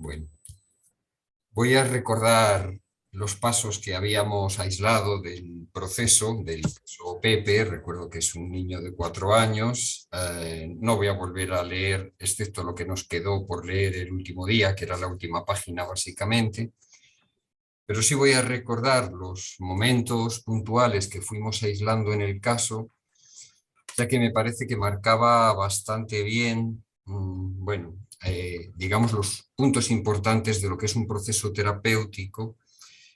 Bueno, voy a recordar los pasos que habíamos aislado del caso Pepe. Recuerdo que es un niño de 4 años. No voy a volver a leer, excepto lo que nos quedó por leer el último día, que era la última página básicamente. Pero sí voy a recordar los momentos puntuales que fuimos aislando en el caso, ya que me parece que marcaba bastante bien, bueno, digamos, los puntos importantes de lo que es un proceso terapéutico,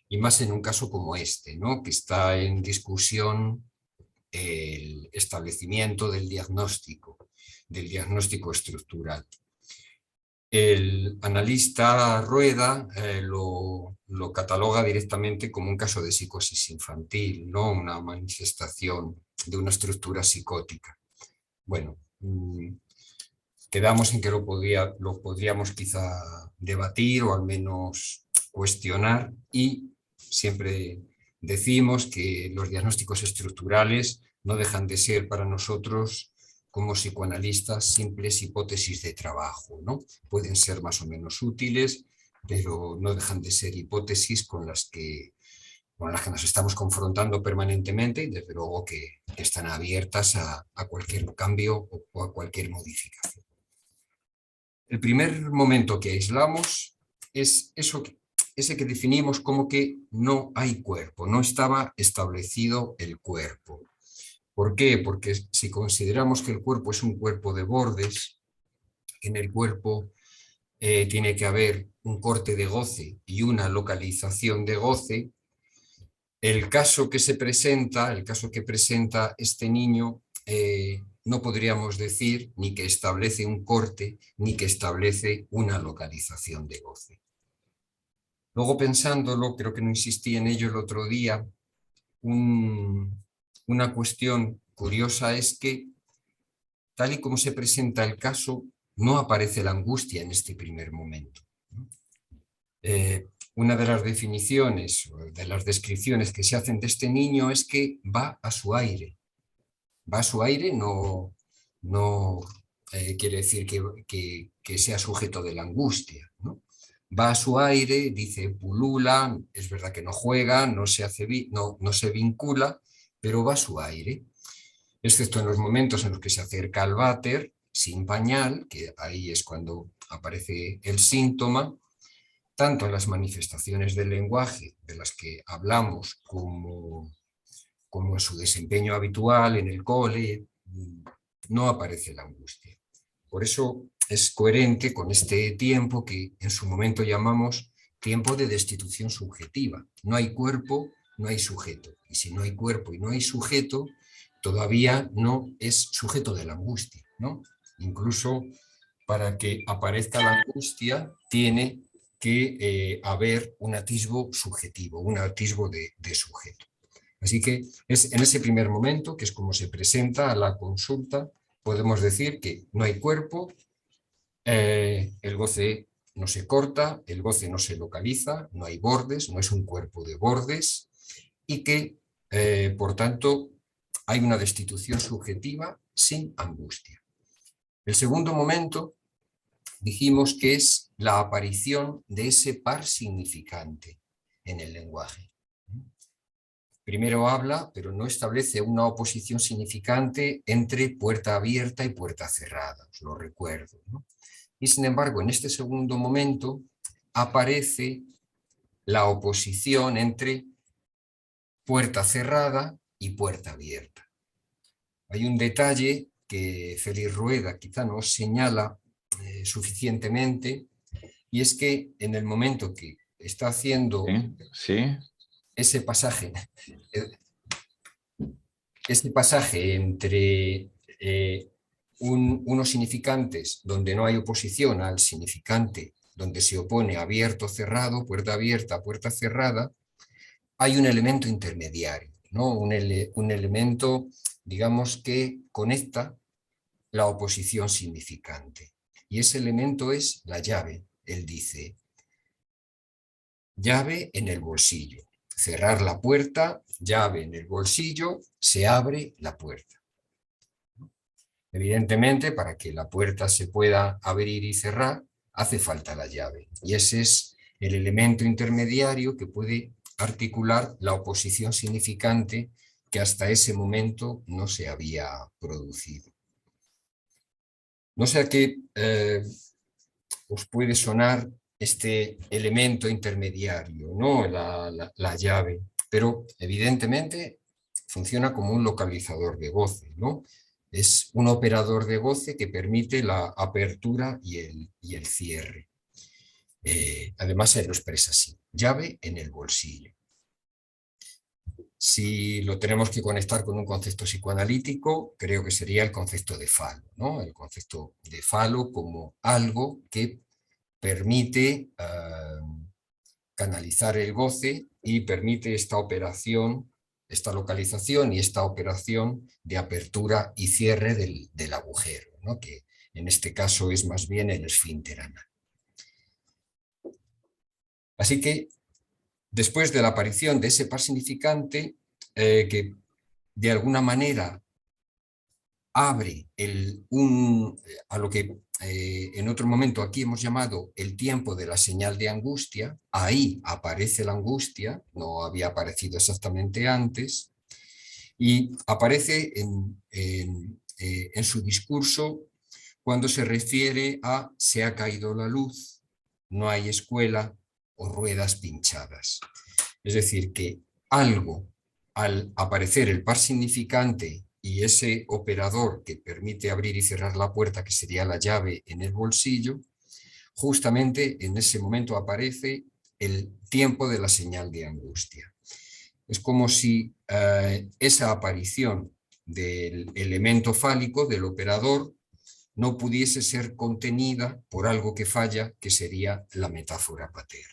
y más en un caso como este, ¿no? Que está en discusión el establecimiento del diagnóstico estructural. El analista Rueda lo cataloga directamente como un caso de psicosis infantil, no una manifestación de una estructura psicótica. Bueno, quedamos en que lo podríamos quizá debatir o al menos cuestionar, y siempre decimos que los diagnósticos estructurales no dejan de ser para nosotros, como psicoanalistas, simples hipótesis de trabajo, ¿no? Pueden ser más o menos útiles, pero no dejan de ser hipótesis con las que nos estamos confrontando permanentemente, y desde luego que están abiertas a cualquier cambio o a cualquier modificación. El primer momento que aislamos es ese que definimos como que no hay cuerpo, no estaba establecido el cuerpo. ¿Por qué? Porque si consideramos que el cuerpo es un cuerpo de bordes, en el cuerpo tiene que haber un corte de goce y una localización de goce, el caso que presenta este niño, no podríamos decir ni que establece un corte ni que establece una localización de goce. Luego, pensándolo, creo que no insistí en ello el otro día, una cuestión curiosa es que, tal y como se presenta el caso, no aparece la angustia en este primer momento. Una de las definiciones, de las descripciones que se hacen de este niño, es que va a su aire. Va a su aire no quiere decir que sea sujeto de la angustia, ¿no? Va a su aire, dice, pulula, es verdad que no juega, no se vincula, pero va a su aire, excepto en los momentos en los que se acerca al váter sin pañal, que ahí es cuando aparece el síntoma. Tanto en las manifestaciones del lenguaje de las que hablamos como en su desempeño habitual en el cole, no aparece la angustia. Por eso es coherente con este tiempo que en su momento llamamos tiempo de destitución subjetiva. No hay cuerpo, no hay sujeto. Y si no hay cuerpo y no hay sujeto, todavía no es sujeto de la angustia, ¿no? Incluso para que aparezca la angustia tiene que haber un atisbo subjetivo, un atisbo de sujeto. Así que es en ese primer momento, que es como se presenta a la consulta, podemos decir que no hay cuerpo, el goce no se corta, el goce no se localiza, no hay bordes, no es un cuerpo de bordes, y que, por tanto, hay una destitución subjetiva sin angustia. El segundo momento dijimos que es la aparición de ese par significante en el lenguaje. Primero habla, pero no establece una oposición significante entre puerta abierta y puerta cerrada, os lo recuerdo, ¿no? Y sin embargo, en este segundo momento aparece la oposición entre puerta cerrada y puerta abierta. Hay un detalle que Félix Rueda quizá no señala suficientemente, y es que en el momento que está haciendo sí. ese pasaje entre unos significantes donde no hay oposición al significante donde se opone abierto, cerrado, puerta cerrada, hay un elemento intermediario, ¿no? Un elemento, digamos, que conecta la oposición significante. Y ese elemento es la llave. Él dice, llave en el bolsillo. Cerrar la puerta, llave en el bolsillo, se abre la puerta. Evidentemente, para que la puerta se pueda abrir y cerrar, hace falta la llave. Y ese es el elemento intermediario que puede articular la oposición significante que hasta ese momento no se había producido. No sé a qué os puede sonar este elemento intermediario, ¿no? La llave, pero evidentemente funciona como un localizador de goce, ¿no? Es un operador de goce que permite la apertura y el cierre. Además se lo expresa así, llave en el bolsillo. Si lo tenemos que conectar con un concepto psicoanalítico, creo que sería el concepto de falo, ¿no? El concepto de falo como algo que permite canalizar el goce y permite esta operación, esta localización y esta operación de apertura y cierre del agujero, ¿no? Que en este caso es más bien el esfínter anal. Así que después de la aparición de ese par significante, que de alguna manera abre a lo que en otro momento aquí hemos llamado el tiempo de la señal de angustia, ahí aparece la angustia, no había aparecido exactamente antes, y aparece en su discurso cuando se refiere a se ha caído la luz, no hay escuela o ruedas pinchadas. Es decir, que algo, al aparecer el par significante y ese operador que permite abrir y cerrar la puerta, que sería la llave en el bolsillo, justamente en ese momento aparece el tiempo de la señal de angustia. Es como si esa aparición del elemento fálico, del operador, no pudiese ser contenida por algo que falla, que sería la metáfora paterna.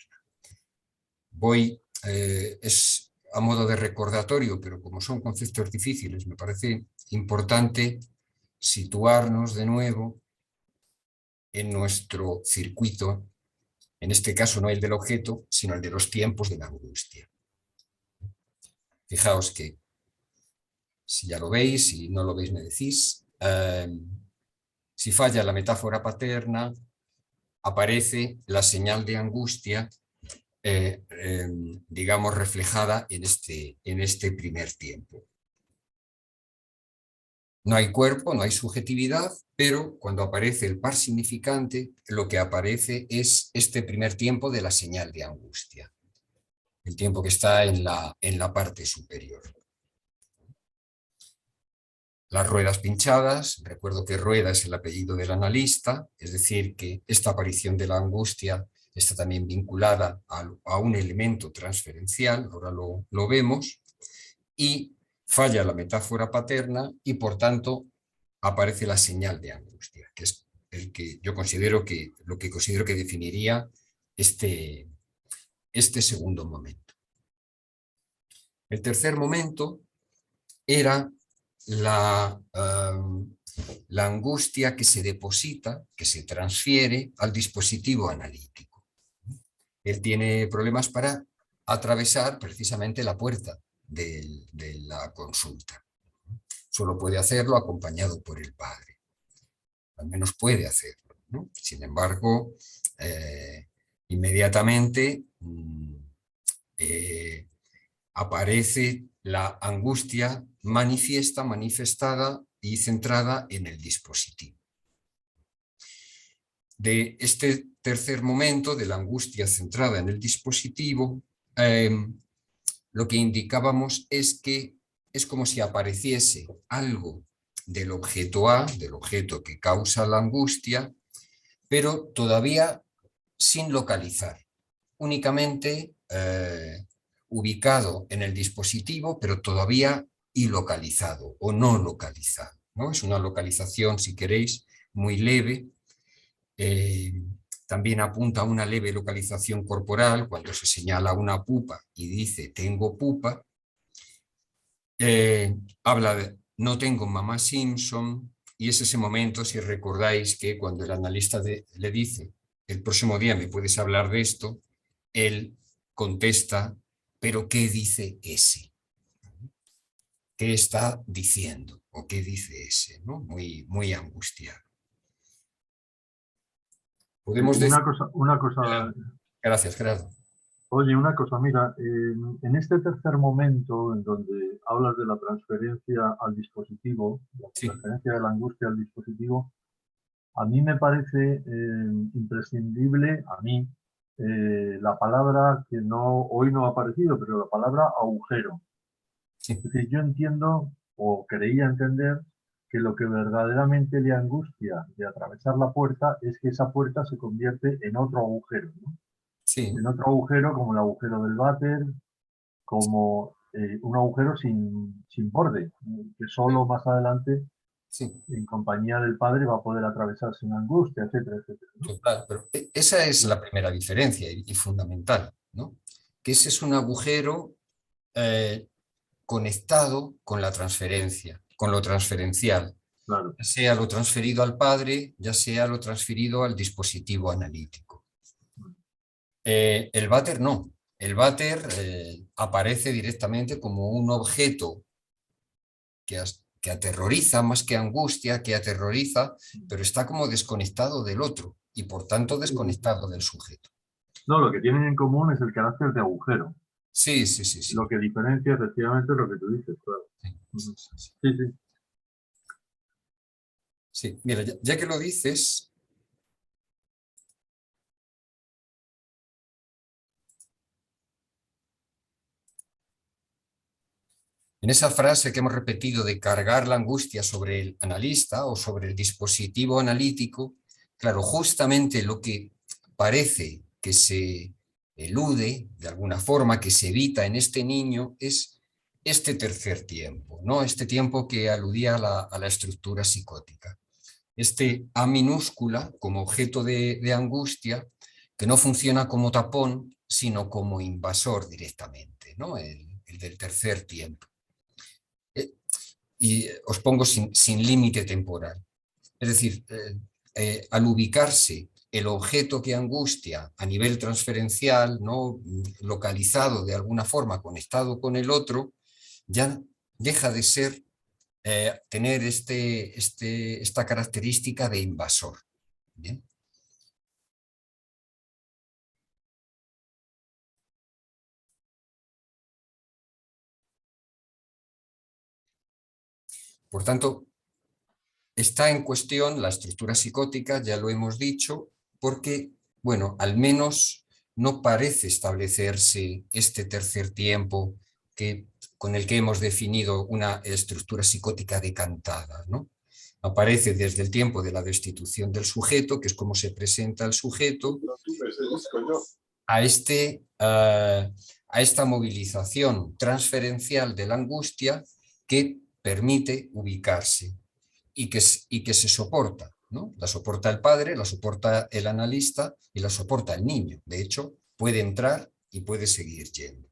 Es a modo de recordatorio, pero como son conceptos difíciles, me parece importante situarnos de nuevo en nuestro circuito, en este caso no el del objeto, sino el de los tiempos de la angustia. Fijaos que, si ya lo veis, si no lo veis me decís, si falla la metáfora paterna, aparece la señal de angustia, digamos, reflejada en este primer tiempo. No hay cuerpo, no hay subjetividad, pero cuando aparece el par significante, lo que aparece es este primer tiempo de la señal de angustia, el tiempo que está en la parte superior. Las ruedas pinchadas, recuerdo que Rueda es el apellido del analista, es decir, que esta aparición de la angustia está también vinculada a un elemento transferencial, ahora lo vemos, y falla la metáfora paterna y por tanto aparece la señal de angustia, que es lo que considero que definiría este segundo momento. El tercer momento era la angustia que se deposita, que se transfiere al dispositivo analítico. Él tiene problemas para atravesar precisamente la puerta de la consulta. Solo puede hacerlo acompañado por el padre. Al menos puede hacerlo, ¿no? Sin embargo, inmediatamente aparece la angustia manifestada y centrada en el dispositivo. De este tercer momento, de la angustia centrada en el dispositivo, lo que indicábamos es que es como si apareciese algo del objeto A, del objeto que causa la angustia, pero todavía sin localizar, únicamente ubicado en el dispositivo, pero todavía ilocalizado o no localizado, ¿no? Es una localización, si queréis, muy leve. También apunta a una leve localización corporal cuando se señala una pupa y dice tengo pupa. Habla de no tengo mamá Simpson, y es ese momento, si recordáis, que cuando el analista le dice el próximo día me puedes hablar de esto, él contesta, pero ¿qué dice ese? ¿Qué está diciendo? ¿O qué dice ese? ¿No? Muy, muy angustiado. Podemos decir... Una cosa, Gracias, Gerardo. oye, una cosa, mira, en este tercer momento en donde hablas de la transferencia al dispositivo, la Sí, transferencia de la angustia al dispositivo, a mí me parece imprescindible, a mí, la palabra que no, hoy no ha aparecido, pero la palabra agujero. sí, Es decir, yo entiendo o creía entender que lo que verdaderamente le angustia de atravesar la puerta es que esa puerta se convierte en otro agujero, ¿no? sí, En otro agujero como el agujero del váter, como un agujero sin borde, que solo más adelante, sí. en compañía del padre, va a poder atravesar sin angustia, etcétera, etcétera, ¿no? Total, pero esa es la primera diferencia y fundamental, ¿no? Que ese es un agujero eh, conectado con la transferencia, con lo transferencial, Claro, ya sea lo transferido al padre, ya sea lo transferido al dispositivo analítico. El váter no. El váter aparece directamente como un objeto que aterroriza más que angustia, que aterroriza, pero está como desconectado del otro y por tanto sí, sí, sí. desconectado del sujeto. No, lo que tienen en común es el carácter de agujero. Sí, sí, sí, sí. Lo que diferencia efectivamente es lo que tú dices, claro. Sí, Ujú. sí, sí. Sí, sí. Sí, mira, ya que lo dices, en esa frase que hemos repetido de cargar la angustia sobre el analista o sobre el dispositivo analítico, claro, justamente lo que parece que se elude de alguna forma, que se evita en este niño, es este tercer tiempo, ¿no? Este tiempo que aludía a la estructura psicótica. Este A minúscula como objeto de angustia que no funciona como tapón, sino como invasor directamente, ¿no? El del tercer tiempo. Y os pongo sin límite temporal. Es decir, al ubicarse el objeto que angustia a nivel transferencial, ¿no? Localizado de alguna forma, conectado con el otro, ya deja de ser, tener esta característica de invasor. ¿Bien? Por tanto, está en cuestión la estructura psicótica, ya lo hemos dicho, porque, bueno, al menos no parece establecerse este tercer tiempo con el que hemos definido una estructura psicótica decantada, ¿no? Aparece desde el tiempo de la destitución del sujeto, que es como se presenta el sujeto, a, a esta movilización transferencial de la angustia que permite ubicarse y que se soporta, ¿no? La soporta el padre, la soporta el analista y la soporta el niño. De hecho, puede entrar y puede seguir yendo.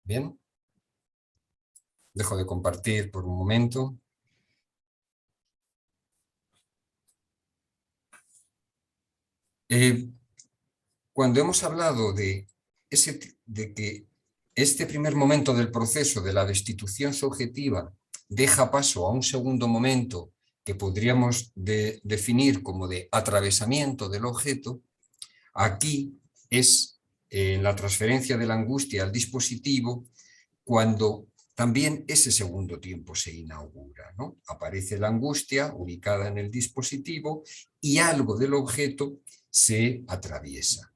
Bien, dejo de compartir por un momento. Eh, Cuando hemos hablado de que este primer momento del proceso de la destitución subjetiva deja paso a un segundo momento que podríamos definir como de atravesamiento del objeto, aquí es en la transferencia de la angustia al dispositivo cuando también ese segundo tiempo se inaugura, ¿no? Aparece la angustia ubicada en el dispositivo y algo del objeto se atraviesa.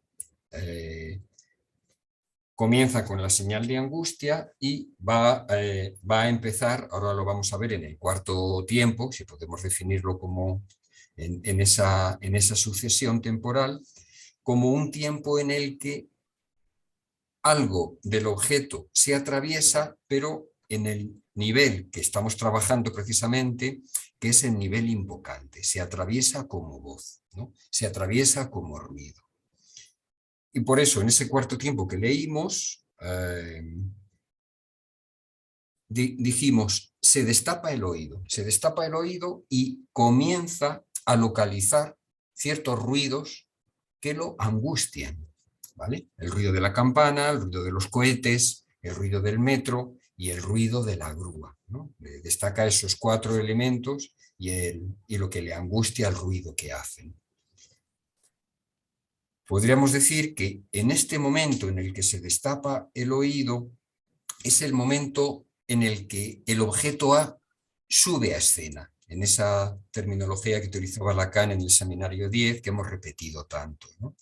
Comienza con la señal de angustia y va a empezar, ahora lo vamos a ver en el cuarto tiempo, si podemos definirlo como en esa sucesión temporal, como un tiempo en el que algo del objeto se atraviesa, pero en el nivel que estamos trabajando precisamente, que es el nivel invocante, se atraviesa como voz, ¿no? Se atraviesa como ruido. Y por eso, en ese cuarto tiempo que leímos, dijimos, se destapa el oído y comienza a localizar ciertos ruidos que lo angustian, ¿vale? El ruido de la campana, el ruido de los cohetes, el ruido del metro y el ruido de la grúa, ¿no? Destaca esos cuatro elementos y lo que le angustia, el ruido que hacen. Podríamos decir que en este momento en el que se destapa el oído es el momento en el que el objeto A sube a escena, en esa terminología que utilizaba Lacan en el seminario 10, que hemos repetido tanto, ¿no?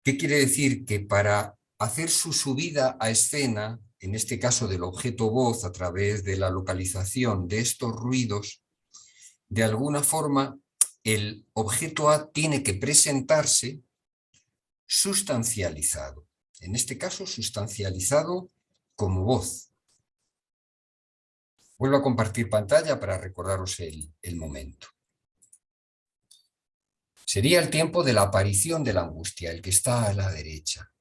¿Qué quiere decir? Que para hacer su subida a escena, en este caso del objeto voz, a través de la localización de estos ruidos, de alguna forma el objeto A tiene que presentarse sustancializado. En este caso, sustancializado como voz. Vuelvo a compartir pantalla para recordaros el momento. Sería el tiempo de la aparición de la angustia, el que está a la derecha,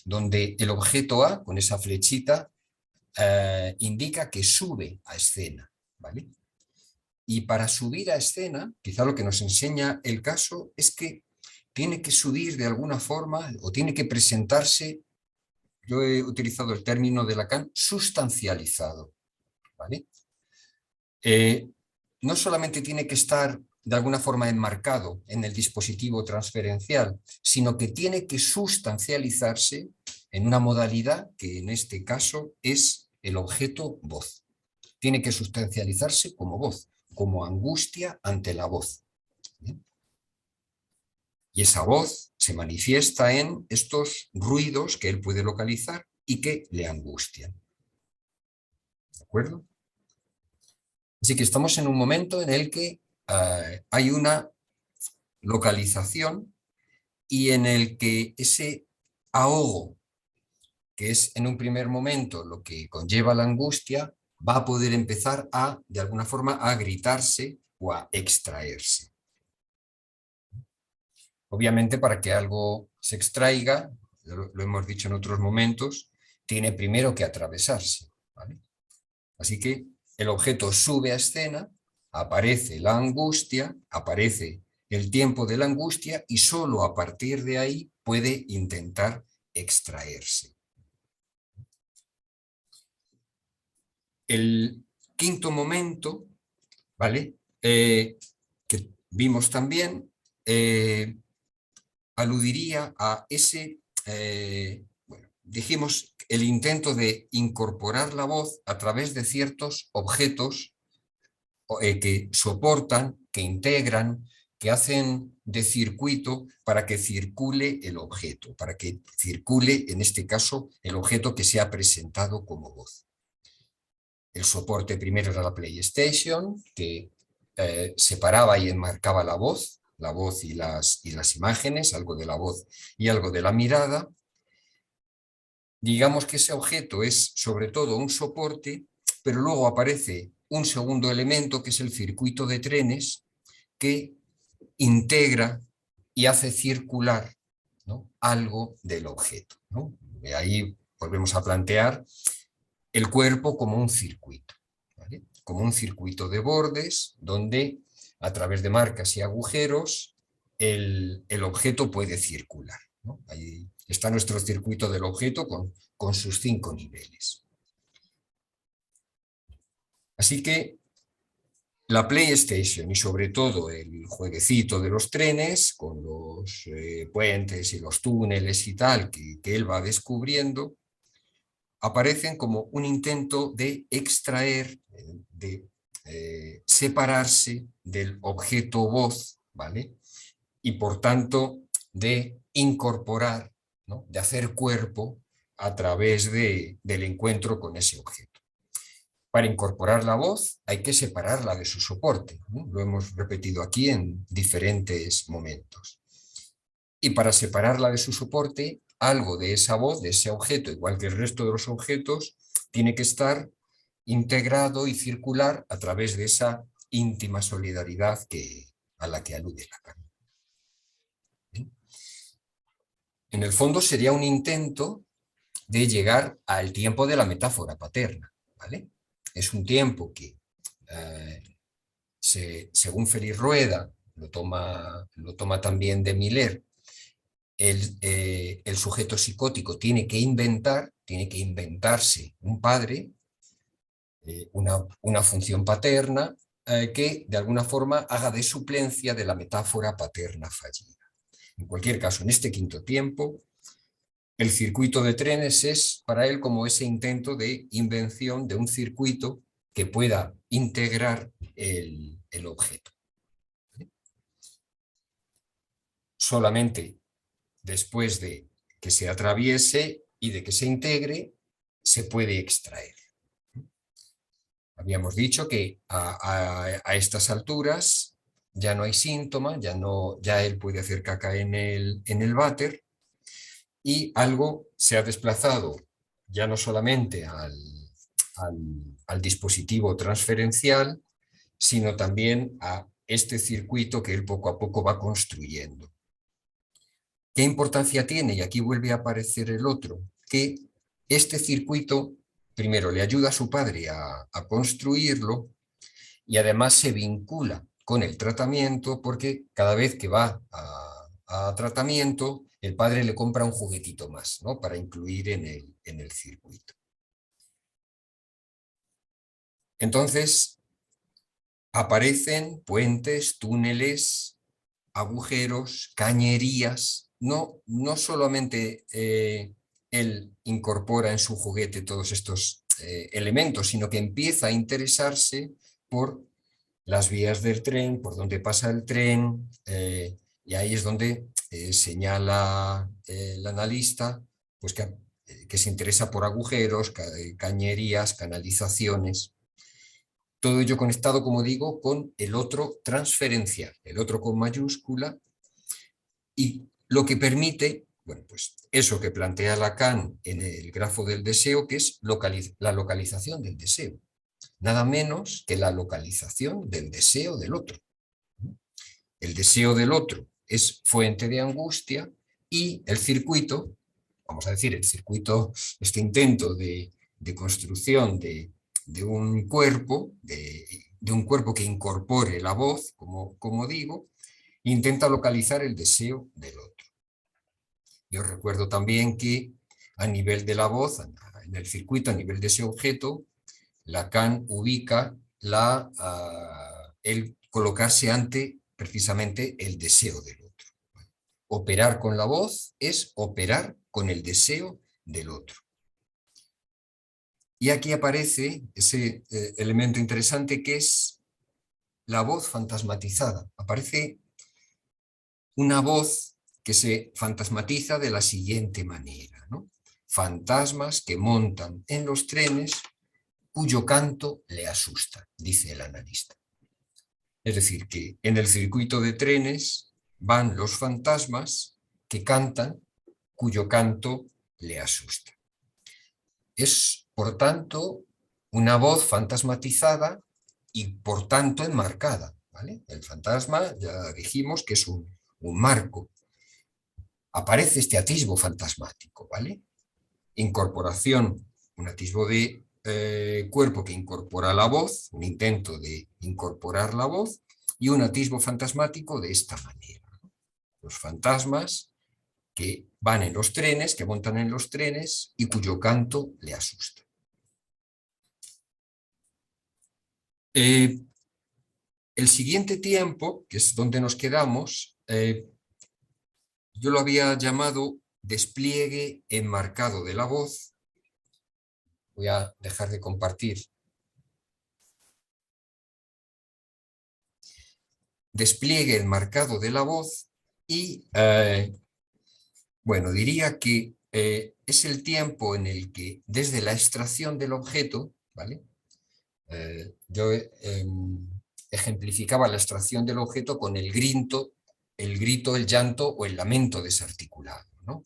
donde el objeto A, con esa flechita, indica que sube a escena, ¿vale? Y para subir a escena, quizá lo que nos enseña el caso es que tiene que subir de alguna forma o tiene que presentarse, yo he utilizado el término de Lacan, sustancializado, ¿vale? No solamente tiene que estar de alguna forma enmarcado en el dispositivo transferencial, sino que tiene que sustancializarse en una modalidad que en este caso es el objeto voz. Tiene que sustancializarse como voz, como angustia ante la voz. Y esa voz se manifiesta en estos ruidos que él puede localizar y que le angustian. ¿De acuerdo? Así que estamos en un momento en el que hay una localización y en el que ese ahogo, que es en un primer momento lo que conlleva la angustia, va a poder empezar a, de alguna forma, a gritarse o a extraerse. Obviamente, para que algo se extraiga, lo hemos dicho en otros momentos, tiene primero que atravesarse, ¿vale? Así que el objeto sube a escena, aparece la angustia, aparece el tiempo de la angustia y solo a partir de ahí puede intentar extraerse. El quinto momento, ¿vale? Que vimos también, aludiría a ese, bueno, dijimos, el intento de incorporar la voz a través de ciertos objetos que soportan, que integran, que hacen de circuito para que circule el objeto, para que circule, en este caso, el objeto que se ha presentado como voz. El soporte primero era la PlayStation, que separaba y enmarcaba la voz y las imágenes, algo de la voz y algo de la mirada. Digamos que ese objeto es sobre todo un soporte, pero luego aparece un segundo elemento que es el circuito de trenes que integra y hace circular, ¿no?, algo del objeto, ¿no? De ahí volvemos a plantear el cuerpo como un circuito, ¿vale? Como un circuito de bordes donde a través de marcas y agujeros el objeto puede circular, ¿no? Ahí está nuestro circuito del objeto con sus 5 niveles. Así que la PlayStation y sobre todo el jueguecito de los trenes con los puentes y los túneles y tal que él va descubriendo, aparecen como un intento de extraer, de separarse del objeto voz, ¿vale? Y por tanto de incorporar, ¿no?, de hacer cuerpo a través del encuentro con ese objeto. Para incorporar la voz hay que separarla de su soporte, ¿no? Lo hemos repetido aquí en diferentes momentos. Y para separarla de su soporte, algo de esa voz, de ese objeto, igual que el resto de los objetos, tiene que estar integrado y circular a través de esa íntima solidaridad a la que alude Lacan. En el fondo sería un intento de llegar al tiempo de la metáfora paterna, ¿vale? Es un tiempo que, según Félix Rueda, lo toma también de Miller, el sujeto psicótico tiene que inventarse un padre, una función paterna, que de alguna forma haga de suplencia de la metáfora paterna fallida. En cualquier caso, en este quinto tiempo, el circuito de trenes es para él como ese intento de invención de un circuito que pueda integrar el objeto. Solamente después de que se atraviese y de que se integre, se puede extraer. Habíamos dicho que a estas alturas ya no hay síntoma, ya él puede hacer caca en el váter, y algo se ha desplazado ya no solamente al dispositivo transferencial, sino también a este circuito que él poco a poco va construyendo. ¿Qué importancia tiene? Y aquí vuelve a aparecer el otro, que este circuito primero le ayuda a su padre a construirlo, y además se vincula con el tratamiento, porque cada vez que va a tratamiento, el padre le compra un juguetito más, ¿no?, para incluir en el circuito. Entonces, aparecen puentes, túneles, agujeros, cañerías. No solamente él incorpora en su juguete todos estos elementos, sino que empieza a interesarse por las vías del tren, por donde pasa el tren, y ahí es donde señala el analista pues que se interesa por agujeros, cañerías, canalizaciones. Todo ello conectado, como digo, con el otro transferencial, el otro con mayúscula, y lo que permite, bueno, pues eso que plantea Lacan en el grafo del deseo, que es la localización del deseo. Nada menos que la localización del deseo del otro. El deseo del otro es fuente de angustia, y el circuito, vamos a decir, el circuito, este intento de construcción de un cuerpo, de un cuerpo que incorpore la voz, como digo, intenta localizar el deseo del otro. Yo recuerdo también que a nivel de la voz, en el circuito, a nivel de ese objeto, Lacan ubica el colocarse ante precisamente el deseo del otro. Operar con la voz es operar con el deseo del otro. Y aquí aparece ese elemento interesante, que es la voz fantasmatizada. Aparece una voz que se fantasmatiza de la siguiente manera, ¿no? Fantasmas que montan en los trenes cuyo canto le asusta, dice el analista. Es decir, que en el circuito de trenes van los fantasmas que cantan, cuyo canto le asusta. Es, por tanto, una voz fantasmatizada y, por tanto, enmarcada, ¿vale? El fantasma, ya dijimos que es un marco. Aparece este atisbo fantasmático, ¿vale? Incorporación, un atisbo de cuerpo que incorpora la voz, un intento de incorporar la voz, y un atisbo fantasmático de esta manera. Los fantasmas que van en los trenes, que montan en los trenes y cuyo canto le asusta. El siguiente tiempo, que es donde nos quedamos, yo lo había llamado despliegue enmarcado de la voz. Voy a dejar de compartir. Despliegue enmarcado de la voz, y bueno, diría que es el tiempo en el que, desde la extracción del objeto, ¿vale? Yo ejemplificaba la extracción del objeto con el grito, el llanto o el lamento desarticulado, ¿no?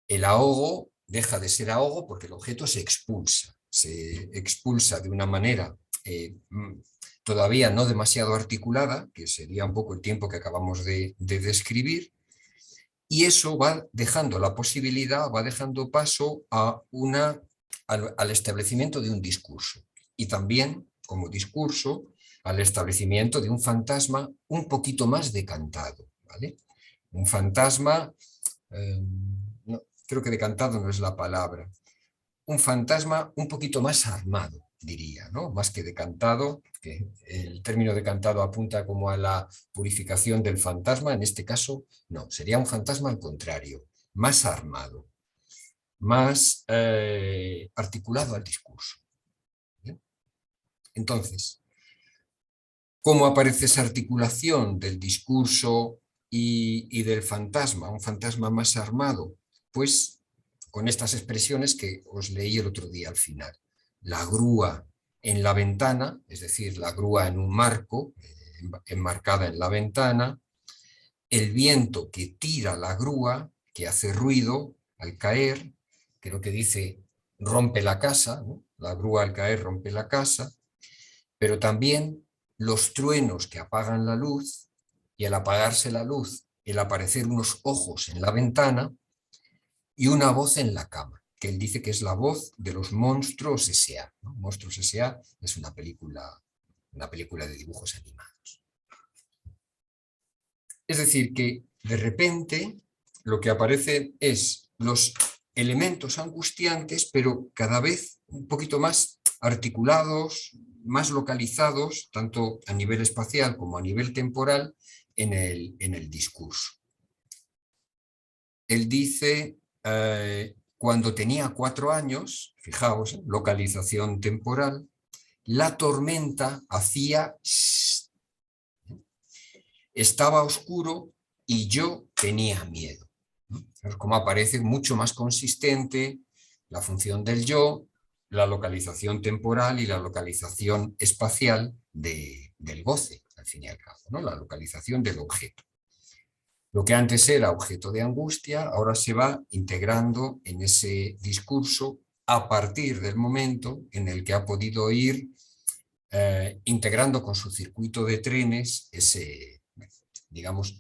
El ahogo deja de ser ahogo porque el objeto se expulsa de una manera todavía no demasiado articulada, que sería un poco el tiempo que acabamos de describir, y eso va dejando la posibilidad, va dejando paso al establecimiento de un discurso, y también, como discurso, al establecimiento de un fantasma un poquito más decantado, ¿vale? Un fantasma, no, creo que decantado no es la palabra, un fantasma un poquito más armado, diría, ¿no? Más que decantado, que el término decantado apunta como a la purificación del fantasma, en este caso no, sería un fantasma al contrario, más armado, más articulado al discurso. ¿Bien? Entonces, ¿cómo aparece esa articulación del discurso y del fantasma, un fantasma más armado? Pues con estas expresiones que os leí el otro día al final. La grúa en la ventana, es decir, la grúa en un marco, enmarcada en la ventana, el viento que tira la grúa, que hace ruido al caer, que lo que dice rompe la casa, ¿no? La grúa al caer rompe la casa, pero también los truenos que apagan la luz, y al apagarse la luz, el aparecer unos ojos en la ventana y una voz en la cama, que él dice que es la voz de los Monstruos S.A. ¿no? Monstruos S.A. es una película de dibujos animados. Es decir, que de repente lo que aparece es los elementos angustiantes, pero cada vez un poquito más articulados, más localizados, tanto a nivel espacial como a nivel temporal, en el discurso. Él dice, cuando tenía 4 años, fijaos, localización temporal, la tormenta hacía estaba oscuro y yo tenía miedo. Como aparece mucho más consistente la función del yo, la localización temporal y la localización espacial del goce, al fin y al cabo, ¿no? La localización del objeto. Lo que antes era objeto de angustia, ahora se va integrando en ese discurso a partir del momento en el que ha podido ir integrando con su circuito de trenes ese, digamos,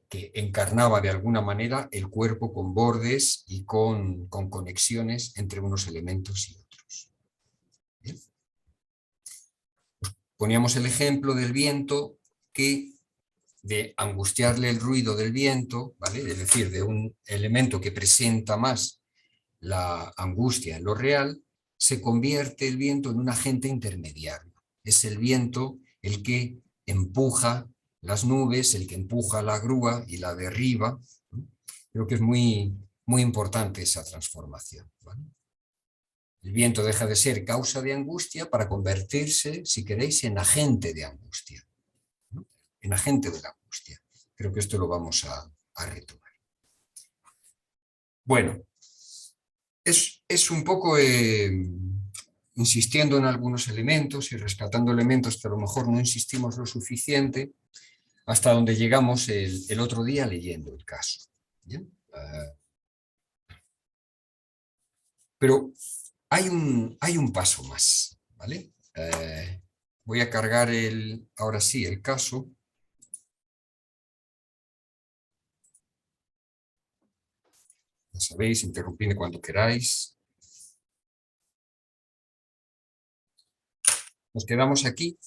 que encarnaba de alguna manera el cuerpo con bordes y con conexiones entre unos elementos y otros. ¿Bien? Pues poníamos el ejemplo del viento, que de angustiarle el ruido del viento, ¿vale? Es decir, de un elemento que presenta más la angustia en lo real, se convierte el viento en un agente intermediario. Es el viento el que empuja las nubes, el que empuja la grúa y la derriba. Creo que es muy, muy importante esa transformación, ¿vale? El viento deja de ser causa de angustia para convertirse, si queréis, en agente de angustia, ¿no? En agente de la angustia. Creo que esto lo vamos a retomar. Bueno, es un poco insistiendo en algunos elementos y rescatando elementos que a lo mejor no insistimos lo suficiente, hasta donde llegamos el otro día leyendo el caso. ¿Bien? Pero hay un paso más, ¿vale? Voy a cargar ahora sí el caso. Ya sabéis, interrumpidme cuando queráis. Nos quedamos aquí,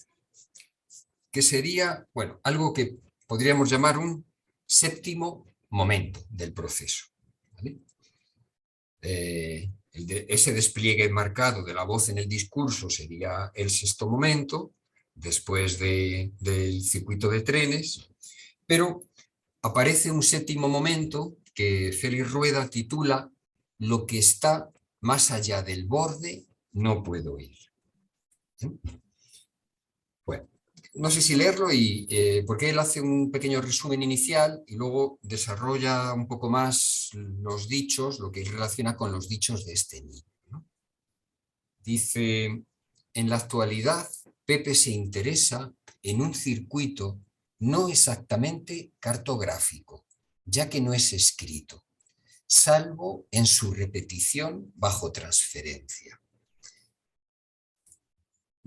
que sería, bueno, algo que podríamos llamar un séptimo momento del proceso, ¿vale? Ese despliegue marcado de la voz en el discurso sería el sexto momento, después del circuito de trenes, pero aparece un séptimo momento que Félix Rueda titula "Lo que está más allá del borde no puedo ir". ¿Sí? Bueno, no sé si leerlo porque él hace un pequeño resumen inicial y luego desarrolla un poco más los dichos, lo que él relaciona con los dichos de este niño, ¿no? Dice, en la actualidad Pepe se interesa en un circuito no exactamente cartográfico, ya que no es escrito, salvo en su repetición bajo transferencia.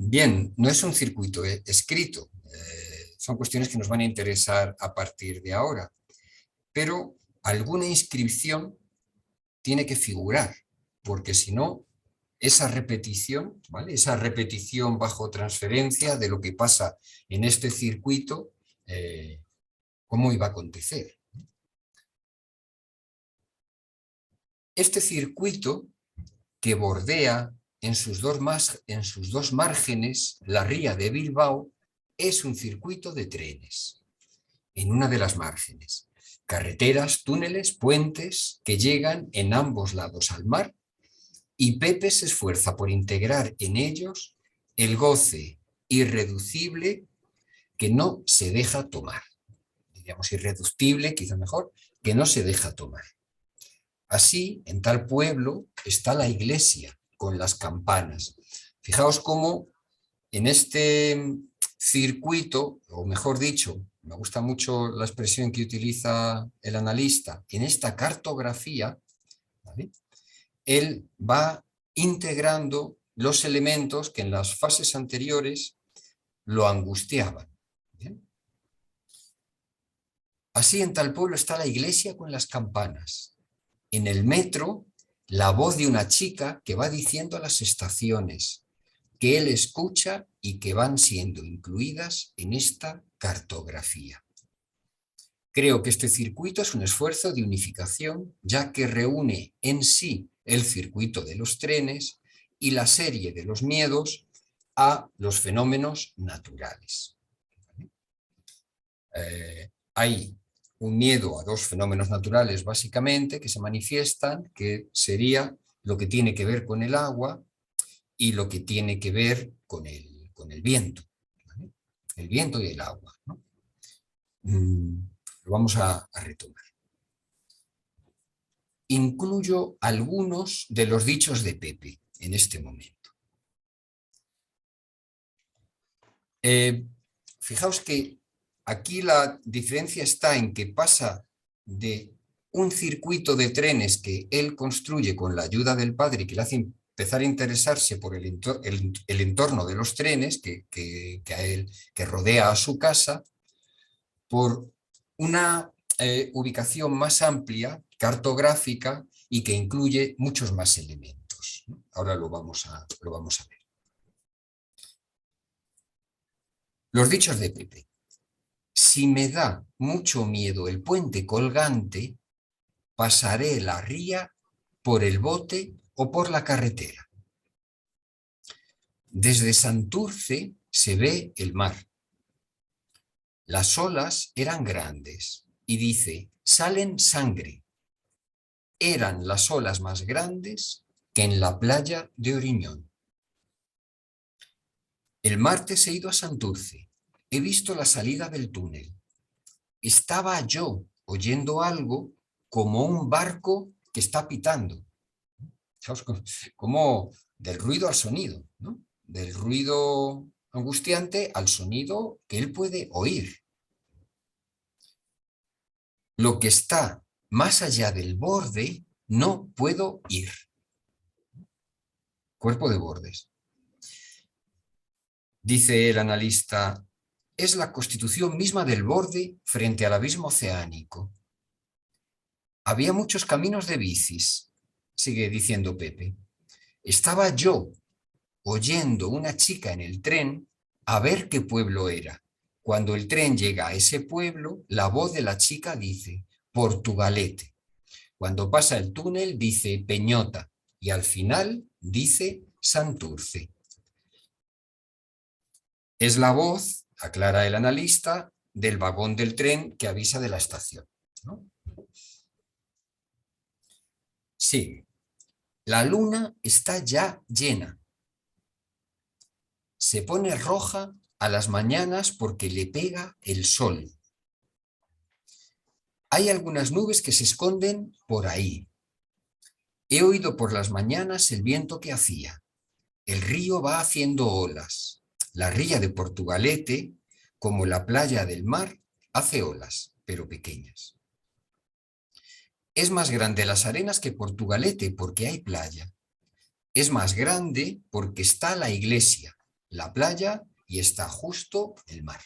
Bien, no es un circuito escrito, son cuestiones que nos van a interesar a partir de ahora, pero alguna inscripción tiene que figurar, porque si no, esa repetición, ¿vale? Esa repetición bajo transferencia de lo que pasa en este circuito, ¿cómo iba a acontecer? Este circuito que bordea en sus dos márgenes, la ría de Bilbao es un circuito de trenes, en una de las márgenes. Carreteras, túneles, puentes que llegan en ambos lados al mar, y Pepe se esfuerza por integrar en ellos el goce irreducible que no se deja tomar. Diríamos irreductible, quizá mejor, que no se deja tomar. Así, en tal pueblo está la iglesia con las campanas. Fijaos cómo en este circuito, o mejor dicho, me gusta mucho la expresión que utiliza el analista, en esta cartografía, ¿vale?, él va integrando los elementos que en las fases anteriores lo angustiaban. ¿Bien? Así, en tal pueblo está la iglesia con las campanas. En el metro, la voz de una chica que va diciendo las estaciones, que él escucha y que van siendo incluidas en esta cartografía. Creo que este circuito es un esfuerzo de unificación, ya que reúne en sí el circuito de los trenes y la serie de los miedos a los fenómenos naturales. Hay un miedo a dos fenómenos naturales, básicamente, que se manifiestan, que sería lo que tiene que ver con el agua y lo que tiene que ver con el viento, ¿vale? El viento y el agua, ¿no? Lo vamos a retomar. Incluyo algunos de los dichos de Pepe en este momento. Fijaos que aquí la diferencia está en que pasa de un circuito de trenes que él construye con la ayuda del padre y que le hace empezar a interesarse por el entorno de los trenes que rodea a su casa, por una ubicación más amplia, cartográfica, y que incluye muchos más elementos, ¿no? Ahora lo vamos a ver. Los dichos de Pepe. Si me da mucho miedo el puente colgante, pasaré la ría por el bote o por la carretera. Desde Santurce se ve el mar. Las olas eran grandes y dice, salen sangre. Eran las olas más grandes que en la playa de Oriñón. El martes he ido a Santurce. He visto la salida del túnel. Estaba yo oyendo algo como un barco que está pitando. Como del ruido al sonido, ¿no? Del ruido angustiante al sonido que él puede oír. Lo que está más allá del borde no puedo ir. Cuerpo de bordes. Dice el analista, es la constitución misma del borde frente al abismo oceánico. Había muchos caminos de bicis, sigue diciendo Pepe. Estaba yo oyendo una chica en el tren a ver qué pueblo era. Cuando el tren llega a ese pueblo, la voz de la chica dice, Portugalete. Cuando pasa el túnel dice Peñota y al final dice Santurce. Es la voz, aclara el analista, del vagón del tren que avisa de la estación, ¿no? Sigue. La luna está ya llena. Se pone roja a las mañanas porque le pega el sol. Hay algunas nubes que se esconden por ahí. He oído por las mañanas el viento que hacía. El río va haciendo olas. La ría de Portugalete, como la playa del mar, hace olas, pero pequeñas. Es más grande las arenas que Portugalete porque hay playa. Es más grande porque está la iglesia, la playa y está justo el mar.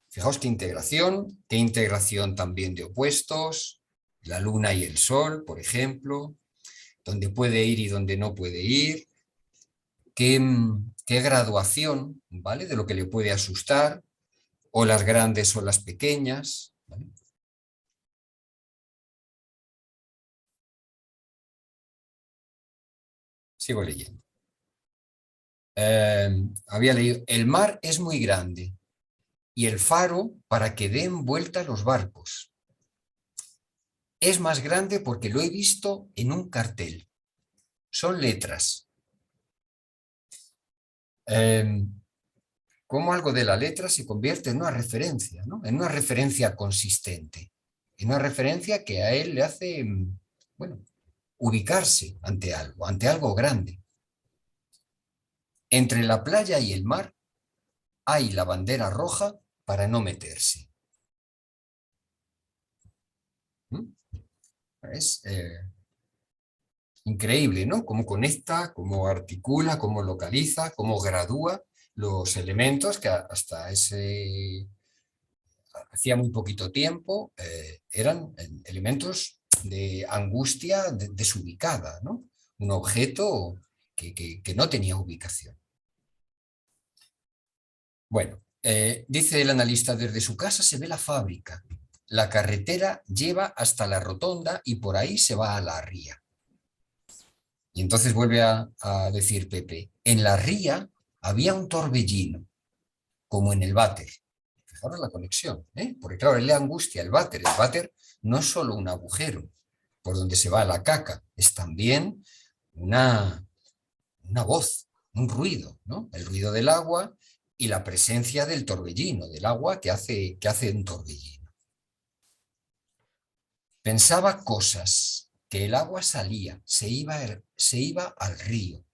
Fijaos qué integración también de opuestos, la luna y el sol, por ejemplo, donde puede ir y donde no puede ir, qué graduación, ¿vale?, de lo que le puede asustar, o las grandes o las pequeñas, ¿vale? Sigo leyendo. Había leído, el mar es muy grande y el faro para que den vuelta los barcos. Es más grande porque lo he visto en un cartel. Son letras. Cómo algo de la letra se convierte en una referencia, ¿no? En una referencia consistente, en una referencia que a él le hace, bueno, ubicarse ante algo grande. Entre la playa y el mar hay la bandera roja para no meterse. Es increíble, ¿no? Cómo conecta, cómo articula, cómo localiza, cómo gradúa los elementos que hasta hacía muy poquito tiempo eran elementos de angustia desubicada, ¿no? Un objeto que no tenía ubicación. Bueno, dice el analista, desde su casa se ve la fábrica. La carretera lleva hasta la rotonda y por ahí se va a la ría. Y entonces vuelve a decir Pepe, en la ría había un torbellino, como en el váter. Fijaros la conexión, ¿eh? Porque claro, él le angustia el váter. El váter no es solo un agujero por donde se va la caca, es también una voz, un ruido, ¿no? El ruido del agua y la presencia del torbellino, del agua que hace un torbellino. Pensaba cosas, que el agua salía, se iba al río.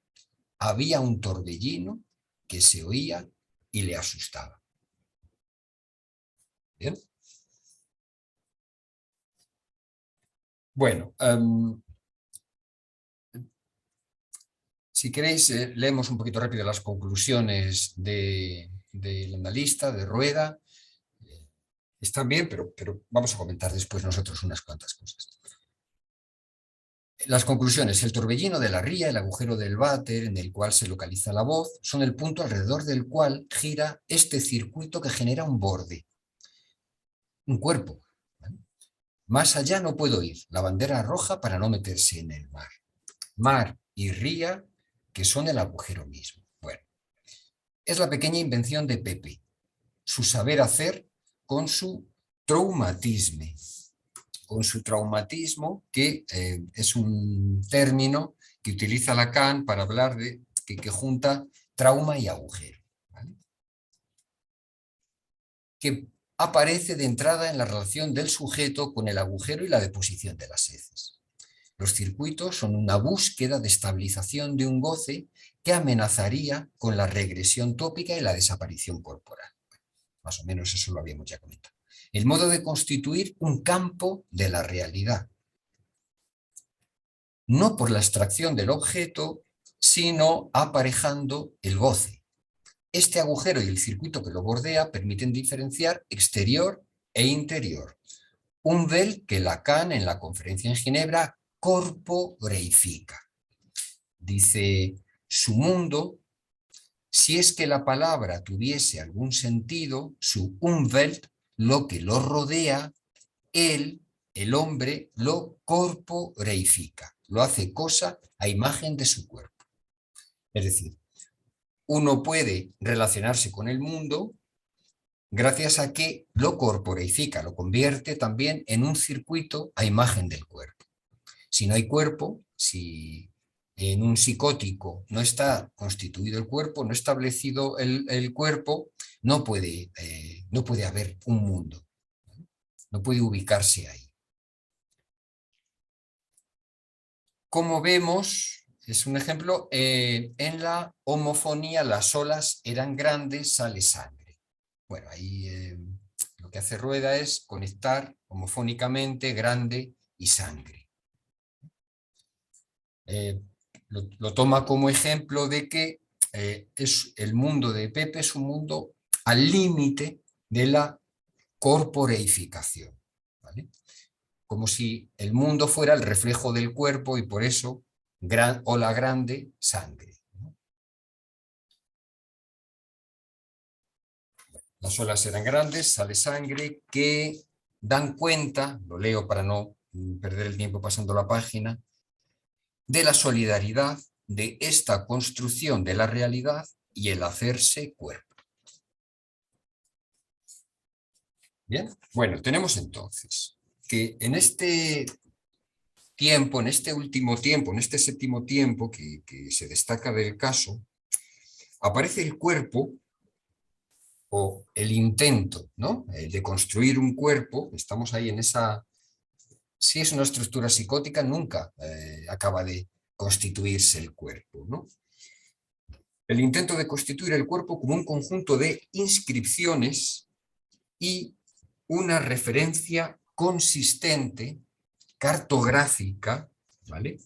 Había un torbellino que se oía y le asustaba. ¿Bien? Bueno, si queréis, leemos un poquito rápido las conclusiones del analista, de Rueda. Están bien, pero vamos a comentar después nosotros unas cuantas cosas. Las conclusiones: el torbellino de la ría, el agujero del váter en el cual se localiza la voz, son el punto alrededor del cual gira este circuito que genera un borde, un cuerpo. ¿Vale? Más allá no puedo ir, la bandera roja para no meterse en el mar. Mar y ría, que son el agujero mismo. Bueno, es la pequeña invención de Pepe, su saber hacer con su traumatismo. Con su traumatismo, que es un término que utiliza Lacan para hablar de que junta trauma y agujero, ¿vale? Que aparece de entrada en la relación del sujeto con el agujero y la deposición de las heces. Los circuitos son una búsqueda de estabilización de un goce que amenazaría con la regresión tópica y la desaparición corporal. Más o menos eso lo habíamos ya comentado. El modo de constituir un campo de la realidad. No por la abstracción del objeto, sino aparejando el goce. Este agujero y el circuito que lo bordea permiten diferenciar exterior e interior. Un vel que Lacan en la conferencia en Ginebra corporeifica. Dice, su mundo, si es que la palabra tuviese algún sentido, su Umwelt, lo que lo rodea, él, el hombre, lo corporeifica, lo hace cosa a imagen de su cuerpo. Es decir, uno puede relacionarse con el mundo gracias a que lo corporeifica, lo convierte también en un circuito a imagen del cuerpo. Si no hay cuerpo, si en un psicótico no está constituido el cuerpo, no establecido el cuerpo, no puede haber un mundo, no puede ubicarse ahí. Como vemos, es un ejemplo, en la homofonía las olas eran grandes, sale sangre. Bueno, ahí lo que hace Rueda es conectar homofónicamente grande y sangre. Lo toma como ejemplo de que el mundo de Pepe es un mundo al límite de la corporeificación, ¿vale? Como si el mundo fuera el reflejo del cuerpo y por eso ola grande, sangre, ¿no? Las olas eran grandes, sale sangre, que dan cuenta, lo leo para no perder el tiempo pasando la página, de la solidaridad de esta construcción de la realidad y el hacerse cuerpo. Bien, bueno, tenemos entonces que en este tiempo, en este último tiempo, en este séptimo tiempo que se destaca del caso, aparece el cuerpo o el intento, ¿no? De construir un cuerpo. Estamos ahí en esa... Si es una estructura psicótica, nunca acaba de constituirse el cuerpo, ¿no? El intento de constituir el cuerpo como un conjunto de inscripciones y una referencia consistente, cartográfica, ¿vale?,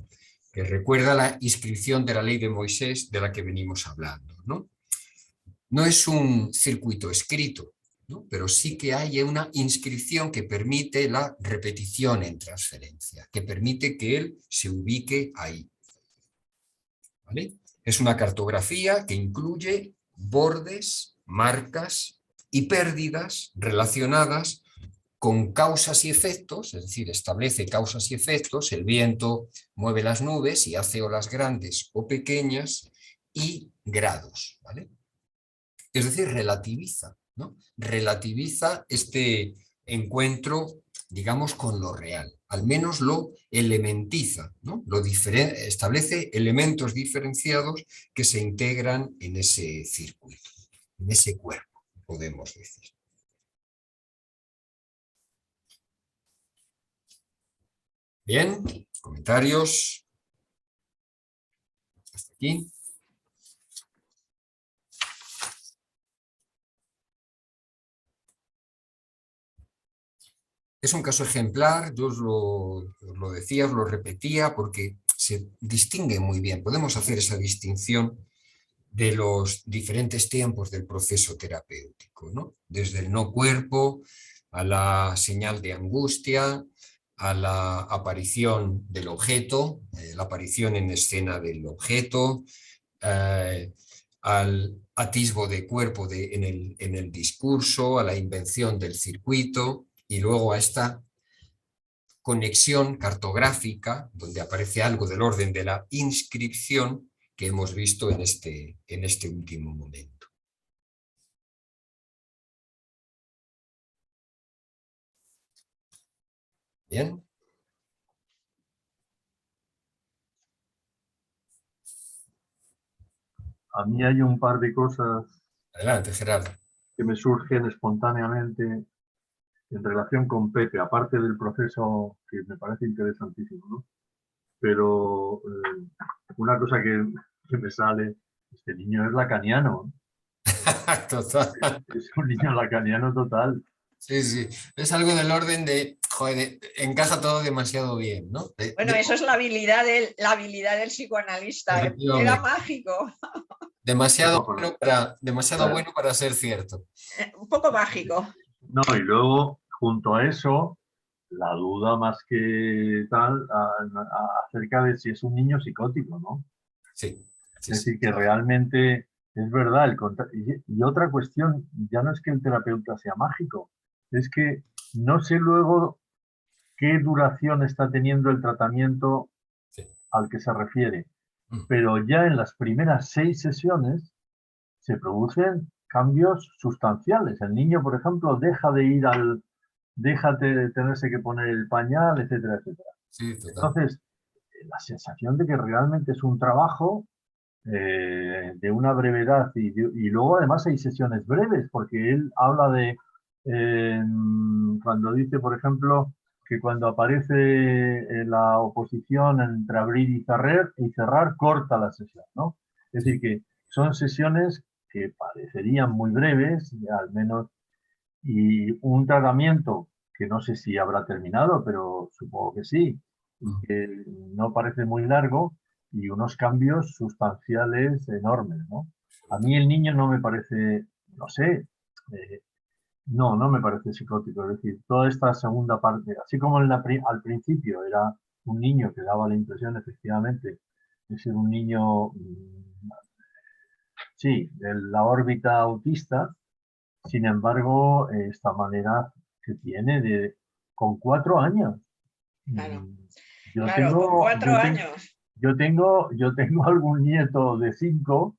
que recuerda la inscripción de la ley de Moisés de la que venimos hablando, ¿no? No es un circuito escrito, ¿no?, pero sí que hay una inscripción que permite la repetición en transferencia, que permite que él se ubique ahí, ¿vale? Es una cartografía que incluye bordes, marcas y pérdidas relacionadas con causas y efectos, es decir, establece causas y efectos. El viento mueve las nubes y hace olas grandes o pequeñas, y grados, ¿vale? Es decir, relativiza, ¿no? Relativiza este encuentro, digamos, con lo real. Al menos lo elementiza, ¿no? Establece elementos diferenciados que se integran en ese circuito, en ese cuerpo, podemos decir. Bien, comentarios. Hasta aquí. Es un caso ejemplar, yo os lo decía, os lo repetía, porque se distingue muy bien. Podemos hacer esa distinción de los diferentes tiempos del proceso terapéutico, ¿no? Desde el no cuerpo a la señal de angustia, a la aparición del objeto, la aparición en escena del objeto, al atisbo de cuerpo en el discurso, a la invención del circuito, y luego a esta conexión cartográfica, donde aparece algo del orden de la inscripción que hemos visto en este último momento. Bien. A mí hay un par de cosas Adelante, Gerardo. que me surgen espontáneamente en relación con Pepe, aparte del proceso que me parece interesantísimo, ¿no? Pero una cosa que me sale, este niño es lacaniano, Total. es un niño lacaniano total. Sí, sí. Es algo del orden de, joder, encaja todo demasiado bien, ¿no? Bueno, eso es la habilidad del psicoanalista. Era mágico. Demasiado bueno para ser cierto. Un poco mágico. No, y luego, junto a eso, la duda más que tal acerca de si es un niño psicótico, ¿no? Sí. Sí, Es decir, sí. que realmente es verdad. Y otra cuestión, ya no es que el terapeuta sea mágico, es que no sé luego qué duración está teniendo el tratamiento Sí. al que se refiere, pero ya en las primeras 6 sesiones se producen cambios sustanciales. El niño, por ejemplo, deja de tenerse que poner el pañal, etcétera, etcétera. Sí, total. Entonces, la sensación de que realmente es un trabajo de una brevedad y luego además hay sesiones breves, porque él habla de, cuando dice, por ejemplo, que cuando aparece la oposición entre abrir y cerrar, corta la sesión, ¿no? Es decir, que son sesiones que parecerían muy breves, al menos, y un tratamiento que no sé si habrá terminado, pero supongo que sí, y que no parece muy largo, y unos cambios sustanciales enormes, ¿no? A mí el niño no me parece, no sé, no me parece psicótico. Es decir, toda esta segunda parte, así como al principio era un niño que daba la impresión efectivamente de ser un niño, sí, de la órbita autista. Sin embargo, esta manera que tiene con 4 años. Claro, Yo claro, con tengo, 4 años. yo tengo algún nieto de 5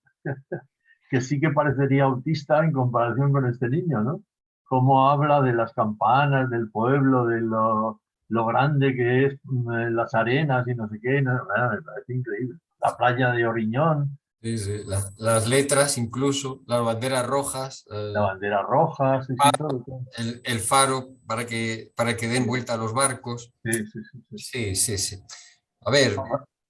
que sí que parecería autista en comparación con este niño, ¿no? Cómo habla de las campanas, del pueblo, de lo grande que es las arenas y no sé qué. No, bueno, me parece increíble. La playa de Oriñón, Sí, sí. Las letras incluso, las banderas rojas, la bandera roja, sí, sí, todo, todo. el faro para que den vuelta a los barcos. Sí, sí, sí, sí. Sí, sí, sí. A ver,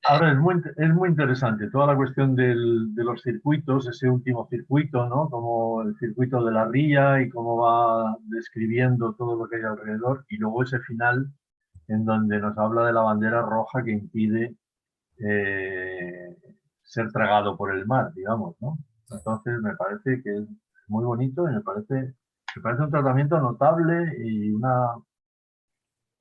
Ahora es muy interesante toda la cuestión de los circuitos, ese último circuito, ¿no? Como el circuito de la ría y cómo va describiendo todo lo que hay alrededor. Y luego ese final en donde nos habla de la bandera roja que impide eh, ser tragado por el mar, digamos, ¿no? Entonces me parece que es muy bonito y me parece un tratamiento notable y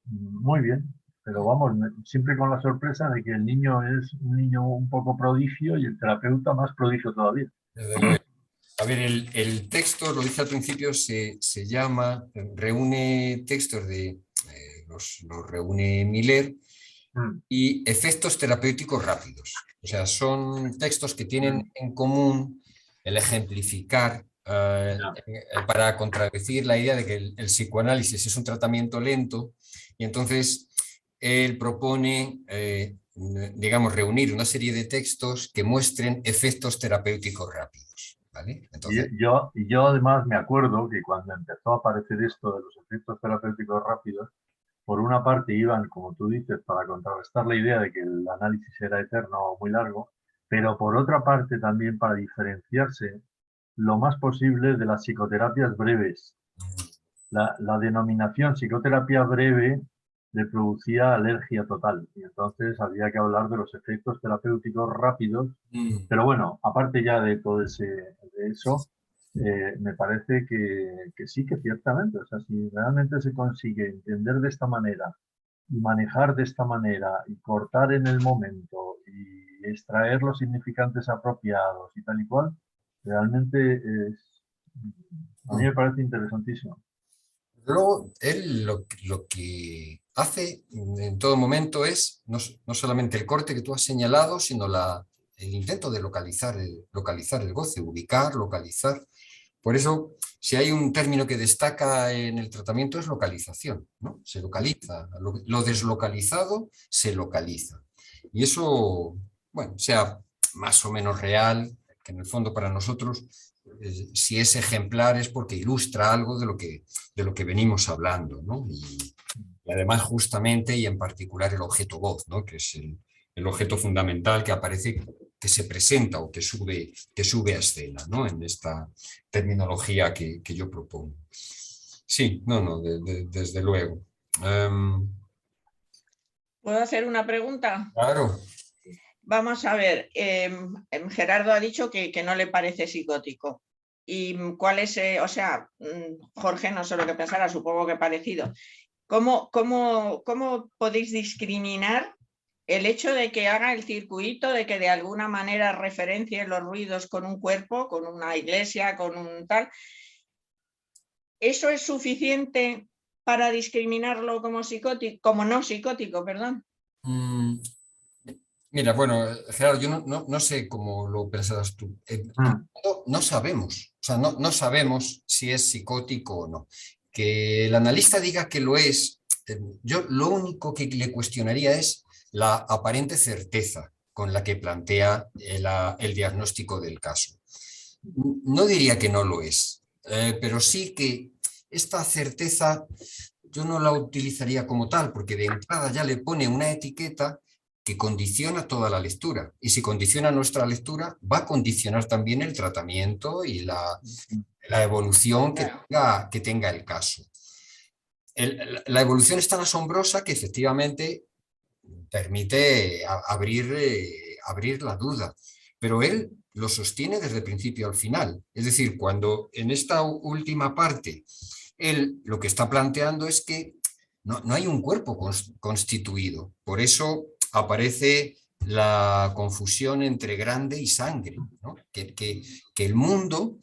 muy bien. Pero vamos, siempre con la sorpresa de que el niño es un niño un poco prodigio y el terapeuta más prodigio todavía. desde luego. A ver, el texto, lo dije al principio, se llama, reúne textos los reúne Miller Mm, y efectos terapéuticos rápidos. O sea, son textos que tienen mm, en común el ejemplificar ya. para contradecir la idea de que el psicoanálisis es un tratamiento lento y entonces él propone, digamos, reunir una serie de textos que muestren efectos terapéuticos rápidos. ¿Vale? Entonces, Y yo además me acuerdo que cuando empezó a aparecer esto de los efectos terapéuticos rápidos, por una parte iban, como tú dices, para contrarrestar la idea de que el análisis era eterno o muy largo, pero por otra parte también para diferenciarse lo más posible de las psicoterapias breves. La denominación psicoterapia breve le producía alergia total y entonces había que hablar de los efectos terapéuticos rápidos, pero bueno, aparte ya de todo de eso, me parece que sí, que ciertamente, o sea, si realmente se consigue entender de esta manera y manejar de esta manera y cortar en el momento y extraer los significantes apropiados y tal y cual, realmente a mí me parece interesantísimo. luego, él lo que hace en todo momento es no solamente el corte que tú has señalado, sino el intento de localizar el goce, ubicar, localizar. Por eso, si hay un término que destaca en el tratamiento es localización, ¿no? Se localiza, lo deslocalizado se localiza. Y eso, bueno, sea más o menos real, que en el fondo para nosotros, si es ejemplar es porque ilustra algo de lo que venimos hablando, ¿no? Y además justamente y en particular el objeto voz, ¿no? Que es el objeto fundamental que aparece, que se presenta o que sube a escena, ¿no? En esta terminología que yo propongo. Sí, no, desde luego. ¿Puedo hacer una pregunta? Claro. Vamos a ver, Gerardo ha dicho que no le parece psicótico. ¿Y cuál es, o sea, Jorge, no sé lo que pensará, supongo que parecido. ¿Cómo podéis discriminar el hecho de que haga el circuito, de que de alguna manera referencie los ruidos con un cuerpo, con una iglesia, con un tal? ¿Eso es suficiente para discriminarlo como psicótico, como no psicótico, perdón? Mm, Mira, bueno, Gerardo, yo no sé cómo lo pensarás tú. Mm, No sabemos, o sea, no sabemos si es psicótico o no. Que el analista diga que lo es, yo lo único que le cuestionaría es la aparente certeza con la que plantea el diagnóstico del caso. No diría que no lo es, pero sí que esta certeza yo no la utilizaría como tal, porque de entrada ya le pone una etiqueta que condiciona toda la lectura. Y si condiciona nuestra lectura, va a condicionar también el tratamiento y la evolución que tenga el caso. La evolución es tan asombrosa que efectivamente permite abrir la duda, pero él lo sostiene desde el principio al final. Es decir, cuando en esta última parte él lo que está planteando es que no hay un cuerpo constituido, por eso aparece la confusión entre grande y sangre, ¿no? Que el mundo,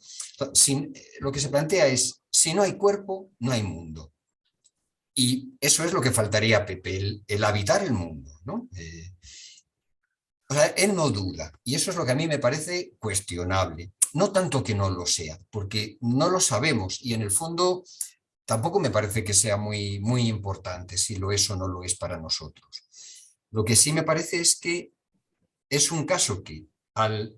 lo que se plantea es, si no hay cuerpo, no hay mundo. Y eso es lo que faltaría a Pepe, el habitar el mundo, ¿no? O sea, él no duda, y eso es lo que a mí me parece cuestionable. No tanto que no lo sea, porque no lo sabemos, y en el fondo tampoco me parece que sea muy, muy importante si lo es o no lo es para nosotros. Lo que sí me parece es que es un caso que al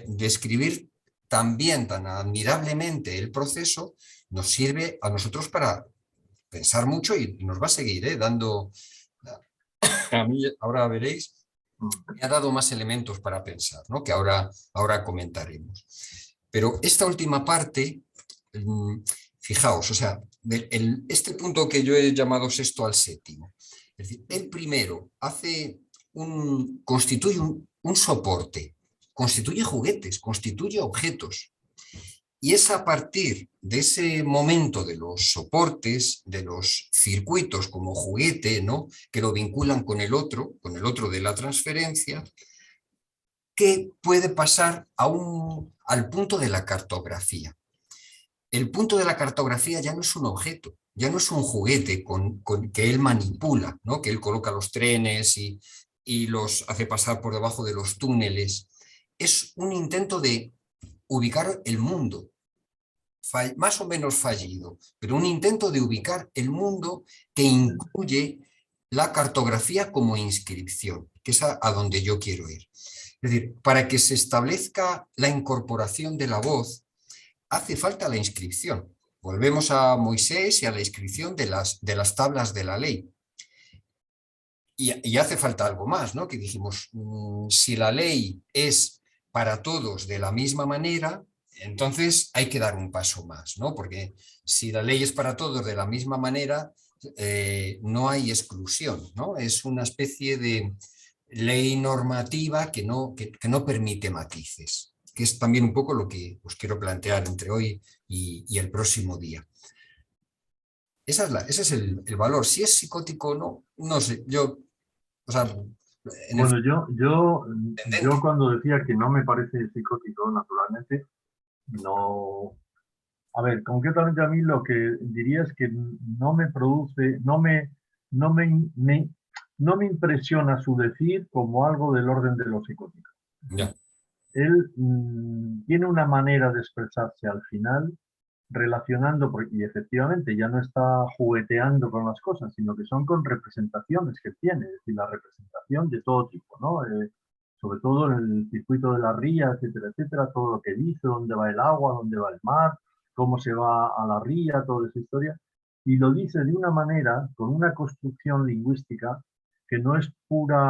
describir tan bien, tan admirablemente el proceso, nos sirve a nosotros para pensar mucho y nos va a seguir dando, a mí ahora veréis, me ha dado más elementos para pensar, ¿no? Que ahora comentaremos. Pero esta última parte, fijaos, o sea, este punto que yo he llamado sexto al séptimo, es decir, el primero constituye un soporte, constituye juguetes, constituye objetos. Y es a partir de ese momento de los soportes, de los circuitos como juguete, ¿no? Que lo vinculan con el otro de la transferencia, que puede pasar al punto de la cartografía. El punto de la cartografía ya no es un objeto, ya no es un juguete que él manipula, ¿no? Que él coloca los trenes y los hace pasar por debajo de los túneles. Es un intento de ubicar el mundo, más o menos fallido, pero un intento de ubicar el mundo que incluye la cartografía como inscripción, que es a donde yo quiero ir. Es decir, para que se establezca la incorporación de la voz, hace falta la inscripción. Volvemos a Moisés y a la inscripción de las tablas de la ley. Y hace falta algo más, ¿no? Que dijimos, si la ley es para todos de la misma manera, entonces hay que dar un paso más, ¿no? Porque si la ley es para todos de la misma manera, no hay exclusión, ¿no? Es una especie de ley normativa que no permite matices, que es también un poco lo que os quiero plantear entre hoy y el próximo día. Ese es el valor. Si es psicótico o no, no sé. O sea, bueno, yo cuando decía que no me parece psicótico, naturalmente, no... A ver, concretamente a mí lo que diría es que no me produce, no me impresiona su decir como algo del orden de lo psicótico. ya. Él tiene una manera de expresarse al final relacionando, y efectivamente ya no está jugueteando con las cosas, sino que son con representaciones que tiene, es decir, la representación de todo tipo, ¿no? Sobre todo en el circuito de la ría, etcétera, etcétera, todo lo que dice, dónde va el agua, dónde va el mar, cómo se va a la ría, toda esa historia, y lo dice de una manera, con una construcción lingüística que no es pura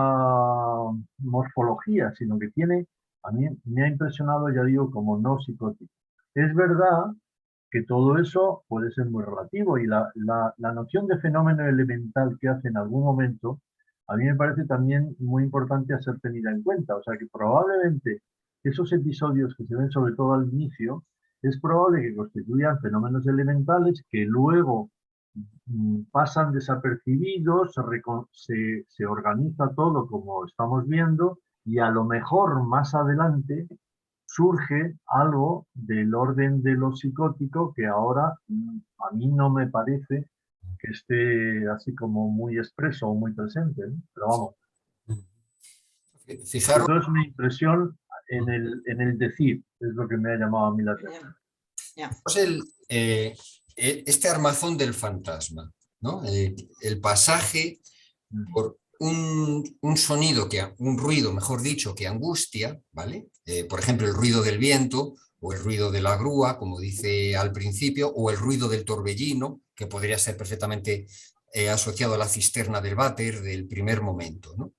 morfología, sino que tiene, a mí me ha impresionado, ya digo, como no psicótico. Es verdad que todo eso puede ser muy relativo y la noción de fenómeno elemental que hace en algún momento, a mí me parece también muy importante a ser tenida en cuenta. O sea que probablemente esos episodios que se ven sobre todo al inicio, es probable que constituyan fenómenos elementales que luego pasan desapercibidos, se organiza todo como estamos viendo y a lo mejor más adelante surge algo del orden de lo psicótico que ahora a mí no me parece que esté así como muy expreso o muy presente, ¿no? Pero vamos. Fijaros. Todo es una impresión en el decir, es lo que me ha llamado a mí la atención. Este armazón del fantasma, ¿no? El pasaje por un sonido, un ruido, mejor dicho, que angustia, ¿vale? Por ejemplo, el ruido del viento o el ruido de la grúa, como dice al principio, o el ruido del torbellino, que podría ser perfectamente asociado a la cisterna del váter del primer momento, ¿no?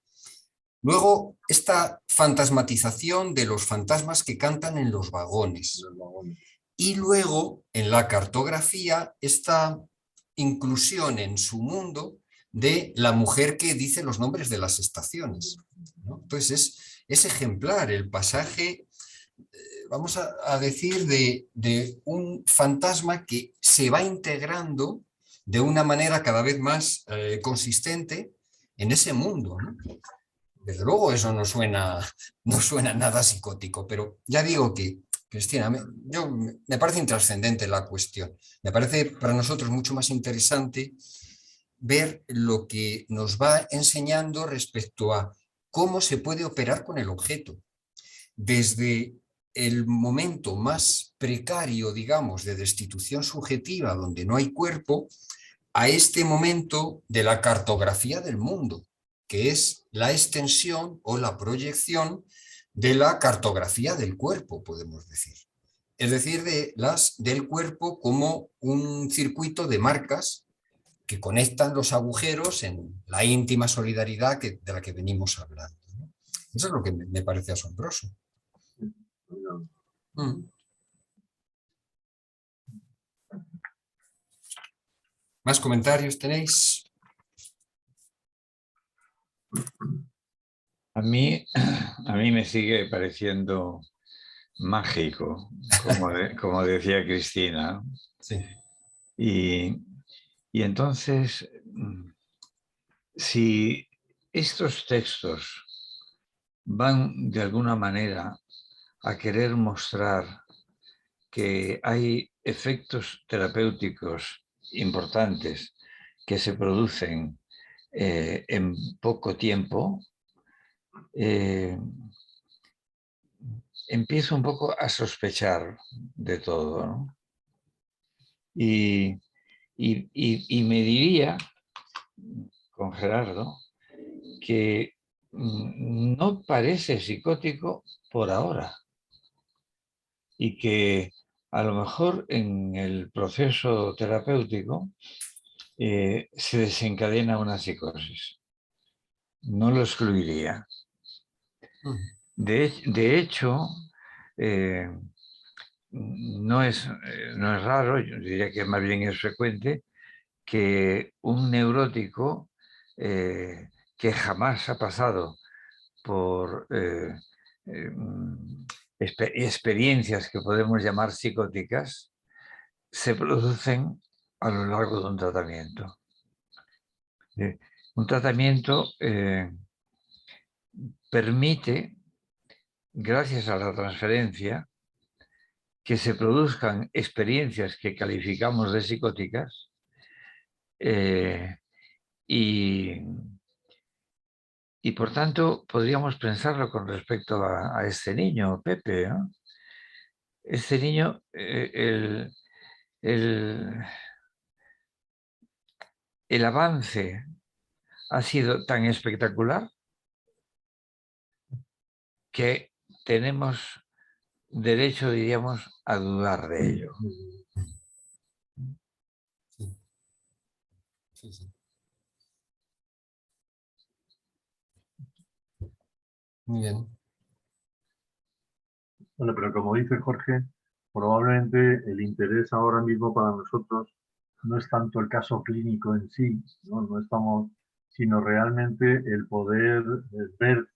Luego, esta fantasmatización de los fantasmas que cantan en los vagones. Y luego, en la cartografía, esta inclusión en su mundo de la mujer que dice los nombres de las estaciones, ¿no? Entonces, es ejemplar el pasaje, vamos a decir, de un fantasma que se va integrando de una manera cada vez más consistente en ese mundo, ¿no? Desde luego eso no suena nada psicótico, pero ya digo que, Cristina, me parece intrascendente la cuestión. Me parece para nosotros mucho más interesante ver lo que nos va enseñando respecto a cómo se puede operar con el objeto. Desde el momento más precario, digamos, de destitución subjetiva, donde no hay cuerpo, a este momento de la cartografía del mundo, que es la extensión o la proyección de la cartografía del cuerpo, podemos decir. Es decir, del cuerpo como un circuito de marcas que conectan los agujeros en la íntima solidaridad de la que venimos hablando, ¿no? Eso es lo que me parece asombroso. ¿Más comentarios tenéis? A mí me sigue pareciendo mágico, como decía Cristina. Sí. Y entonces, si estos textos van de alguna manera a querer mostrar que hay efectos terapéuticos importantes que se producen en poco tiempo, empiezo un poco a sospechar de todo, ¿no? Y me diría, con Gerardo, que no parece psicótico por ahora y que a lo mejor en el proceso terapéutico se desencadena una psicosis. No lo excluiría. De hecho, no es raro, yo diría que más bien es frecuente, que un neurótico que jamás ha pasado por experiencias que podemos llamar psicóticas, se producen a lo largo de un tratamiento. Un tratamiento permite, gracias a la transferencia, que se produzcan experiencias que calificamos de psicóticas y por tanto podríamos pensarlo con respecto a este niño, Pepe, ¿no? Este niño, el avance ha sido tan espectacular que tenemos derecho, diríamos, a dudar de ello. Sí, sí. Muy bien. Bueno, pero como dice Jorge, probablemente el interés ahora mismo para nosotros no es tanto el caso clínico en sí, no estamos, sino realmente el poder ver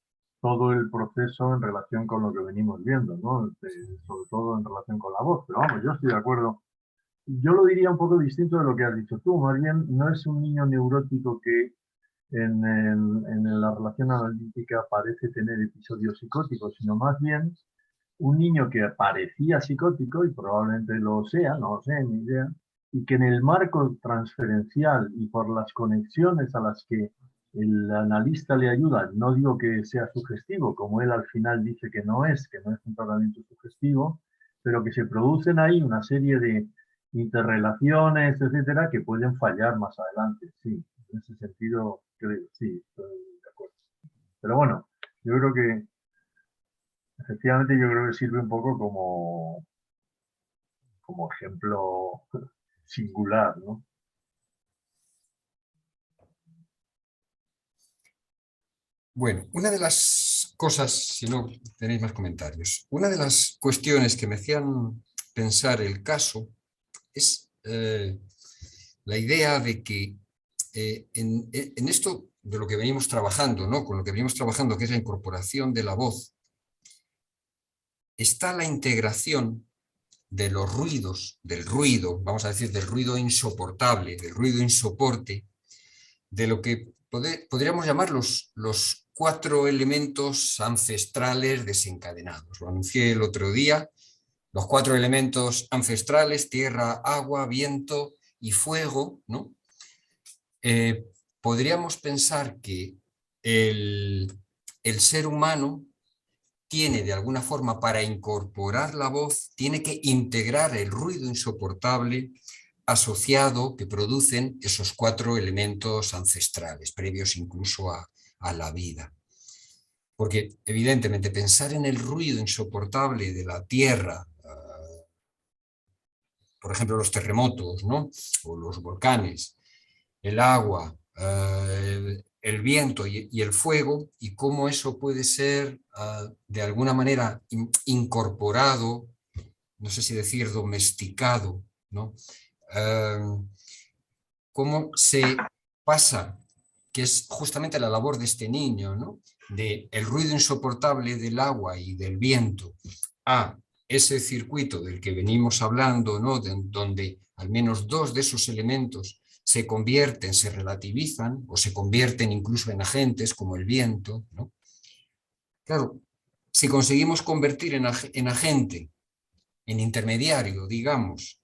todo el proceso en relación con lo que venimos viendo, ¿no? Sobre todo en relación con la voz. Pero vamos, yo estoy de acuerdo. Yo lo diría un poco distinto de lo que has dicho tú. Más bien, no es un niño neurótico que en la relación analítica parece tener episodios psicóticos, sino más bien un niño que parecía psicótico, y probablemente lo sea, no lo sé, ni idea, y que en el marco transferencial y por las conexiones a las que el analista le ayuda, no digo que sea sugestivo, como él al final dice que no es un tratamiento sugestivo, pero que se producen ahí una serie de interrelaciones, etcétera, que pueden fallar más adelante. Sí, en ese sentido, creo, sí, estoy de acuerdo. Pero bueno, yo creo que efectivamente yo creo que sirve un poco como ejemplo singular, ¿no? Bueno, una de las cosas, si no tenéis más comentarios, una de las cuestiones que me hacían pensar el caso es la idea de que en esto de lo que venimos trabajando, ¿no? Con lo que venimos trabajando, que es la incorporación de la voz, está la integración de los ruidos, del ruido, vamos a decir, del ruido insoportable, del ruido insoporte, de lo que podríamos llamar los 4 elementos ancestrales desencadenados. Lo anuncié el otro día, los 4 elementos ancestrales, tierra, agua, viento y fuego, ¿no? Podríamos pensar que el ser humano tiene de alguna forma, para incorporar la voz, tiene que integrar el ruido insoportable asociado que producen esos 4 elementos ancestrales, previos incluso a la vida. Porque evidentemente pensar en el ruido insoportable de la tierra, por ejemplo los terremotos, ¿no? O los volcanes, el agua, el viento y el fuego, y cómo eso puede ser de alguna manera incorporado, no sé si decir domesticado, ¿no? Cómo se pasa, que es justamente la labor de este niño, ¿no? De el ruido insoportable del agua y del viento a ese circuito del que venimos hablando, ¿no? Donde al menos 2 de esos elementos se convierten, se relativizan o se convierten incluso en agentes como el viento, ¿no? Claro, si conseguimos convertir en agente, en intermediario, digamos,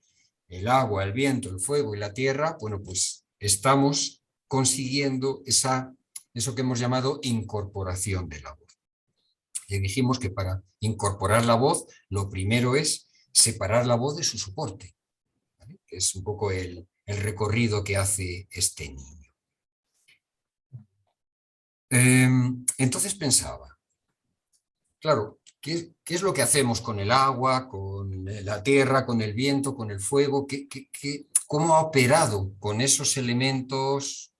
el agua, el viento, el fuego y la tierra, bueno, pues estamos consiguiendo eso que hemos llamado incorporación de la voz. Y dijimos que para incorporar la voz, lo primero es separar la voz de su soporte, ¿vale? Que es un poco el recorrido que hace este niño. Entonces pensaba, claro, ¿qué es lo que hacemos con el agua, con la tierra, con el viento, con el fuego? ¿Cómo ha operado con esos elementos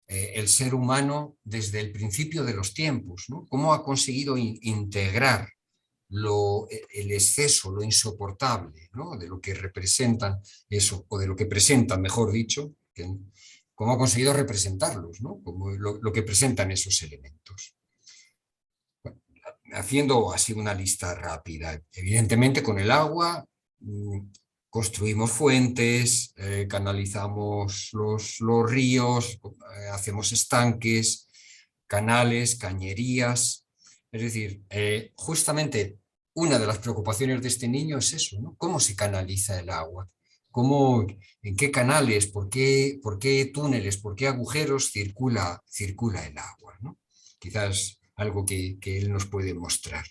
el ser humano desde el principio de los tiempos, ¿no? ¿Cómo ha conseguido integrar el exceso, lo insoportable, ¿no? De lo que representan eso, o de lo que presentan, mejor dicho, cómo ha conseguido representarlos, ¿no? Como lo que presentan esos elementos. Bueno, haciendo así una lista rápida, evidentemente con el agua construimos fuentes, canalizamos los ríos, hacemos estanques, canales, cañerías. Es decir, justamente una de las preocupaciones de este niño es eso, ¿no? ¿Cómo se canaliza el agua? ¿En qué canales, por qué túneles, por qué agujeros circula el agua, ¿no? Quizás algo que él nos puede mostrar.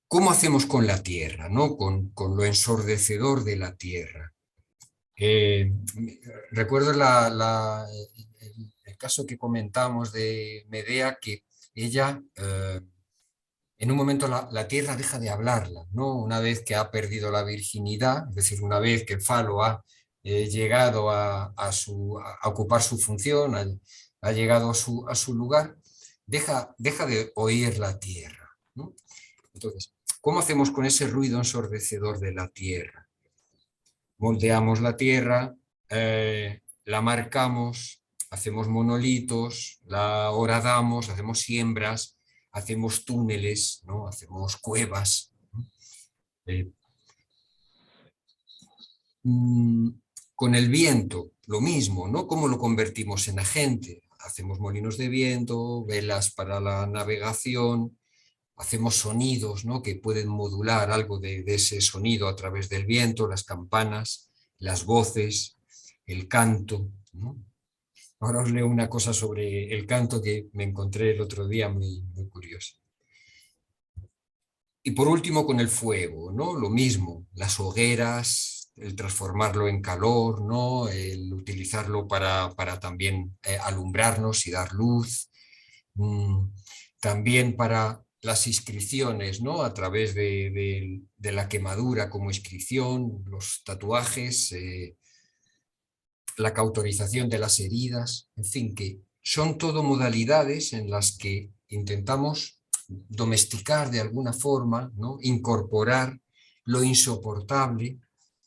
¿Cómo hacemos con la tierra, ¿no? Con lo ensordecedor de la tierra? Recuerdo el caso que comentamos de Medea, que ella, en un momento la tierra deja de hablarla, ¿no? Una vez que ha perdido la virginidad, es decir, una vez que el falo ha llegado a ocupar su función, ha llegado a su lugar, deja de oír la tierra, ¿no? Entonces, ¿cómo hacemos con ese ruido ensordecedor de la tierra? Moldeamos la tierra, la marcamos, hacemos monolitos, la horadamos, hacemos siembras, hacemos túneles, ¿no? Hacemos cuevas. Con el viento, lo mismo, ¿no? ¿Cómo lo convertimos en agente? Hacemos molinos de viento, velas para la navegación, hacemos sonidos, ¿no? Que pueden modular algo de ese sonido a través del viento, las campanas, las voces, el canto, ¿no? Ahora os leo una cosa sobre el canto que me encontré el otro día muy curiosa. Y por último con el fuego, ¿no? Lo mismo, las hogueras, el transformarlo en calor, ¿no? El utilizarlo para también alumbrarnos y dar luz. También para las inscripciones, ¿no? A través de la quemadura como inscripción, los tatuajes, la cauterización de las heridas, en fin, que son todo modalidades en las que intentamos domesticar de alguna forma, ¿no? Incorporar lo insoportable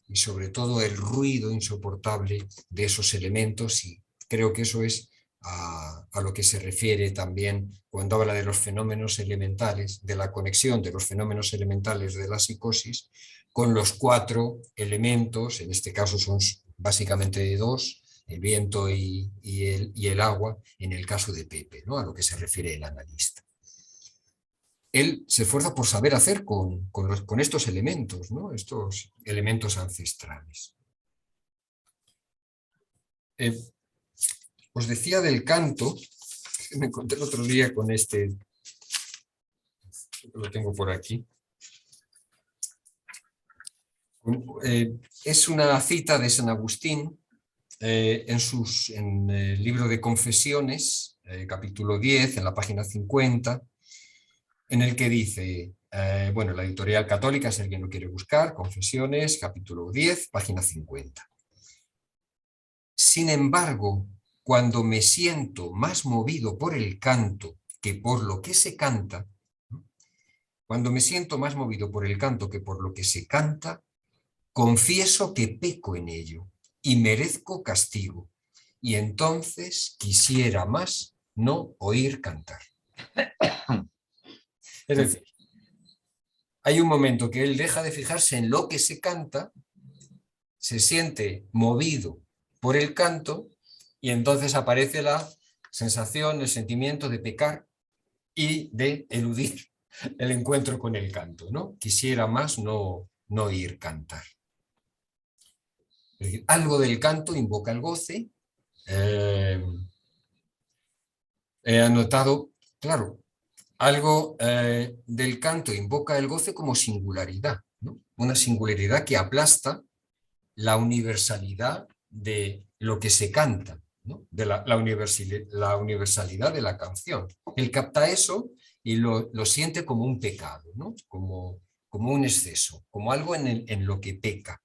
y sobre todo el ruido insoportable de esos elementos, y creo que eso es a lo que se refiere también cuando habla de los fenómenos elementales, de la conexión de los fenómenos elementales de la psicosis con los 4 elementos, en este caso son básicamente 2, el viento y el agua, en el caso de Pepe, ¿no? A lo que se refiere el analista. Él se esfuerza por saber hacer con estos elementos, ¿no? Estos elementos ancestrales. Os decía del canto, Me encontré el otro día con este, lo tengo por aquí. Es una cita de San Agustín en el libro de Confesiones, capítulo 10, en la página 50, en el que dice, bueno, la editorial católica, si alguien lo quiere buscar, Confesiones, capítulo 10, página 50. Sin embargo, cuando me siento más movido por el canto que por lo que se canta, ¿no? Cuando me siento más movido por el canto que por lo que se canta, confieso que peco en ello y merezco castigo, y entonces quisiera más no oír cantar. Es decir, hay un momento que él deja de fijarse en lo que se canta, se siente movido por el canto, y entonces aparece la sensación, el sentimiento de pecar y de eludir el encuentro con el canto, ¿no? Quisiera más no oír cantar. Es decir, algo del canto invoca el goce. He anotado, claro, algo del canto invoca el goce como singularidad, ¿no? Una singularidad que aplasta la universalidad de lo que se canta, ¿no? De la universalidad de la canción. Él capta eso y lo siente como un pecado, ¿no? Como un exceso, como algo en lo que peca.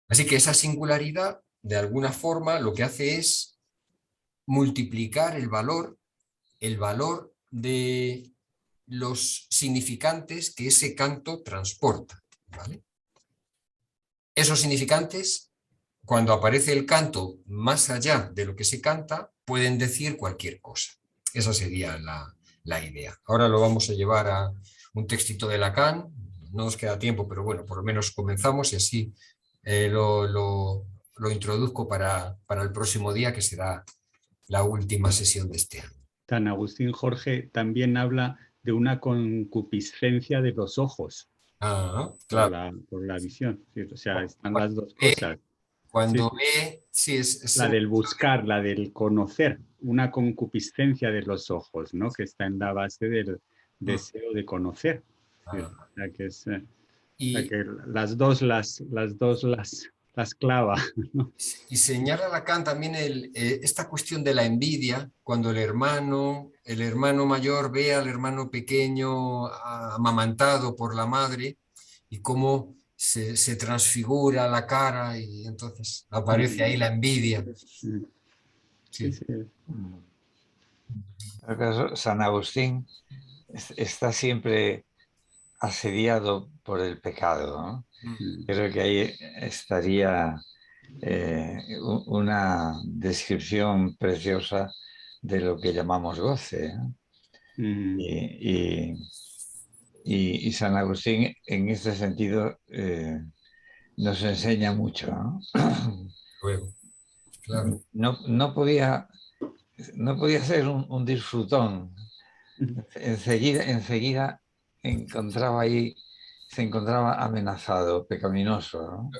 Así que esa singularidad, de alguna forma, lo que hace es multiplicar el valor de los significantes que ese canto transporta, ¿vale? Esos significantes, cuando aparece el canto más allá de lo que se canta, pueden decir cualquier cosa. Esa sería la idea. Ahora lo vamos a llevar a un textito de Lacan, no nos queda tiempo, pero bueno, por lo menos comenzamos y así lo introduzco para el próximo día, que será la última sesión de este año. San Agustín, Jorge, también habla de una concupiscencia de los ojos. Ah, claro. Por la visión. ¿Sí? O sea, están las dos cosas. Cuando Sí. ve, sí, La del buscar, la del conocer, una concupiscencia de los ojos, ¿no? Que está en la base del deseo de conocer. ¿Sí? O sea, que es, que las dos las clava, ¿no? Y señala Lacan también esta cuestión de la envidia, cuando el hermano mayor ve al hermano pequeño amamantado por la madre y cómo se transfigura la cara, y entonces aparece ahí la envidia. Sí. Sí. En el caso, San Agustín está siempre asediado por el pecado, ¿no? Creo que ahí estaría una descripción preciosa de lo que llamamos goce, ¿no? Y San Agustín, en este sentido, nos enseña mucho, ¿no? Luego, claro. No podía ser un disfrutón. Enseguida se encontraba amenazado, pecaminoso, ¿no?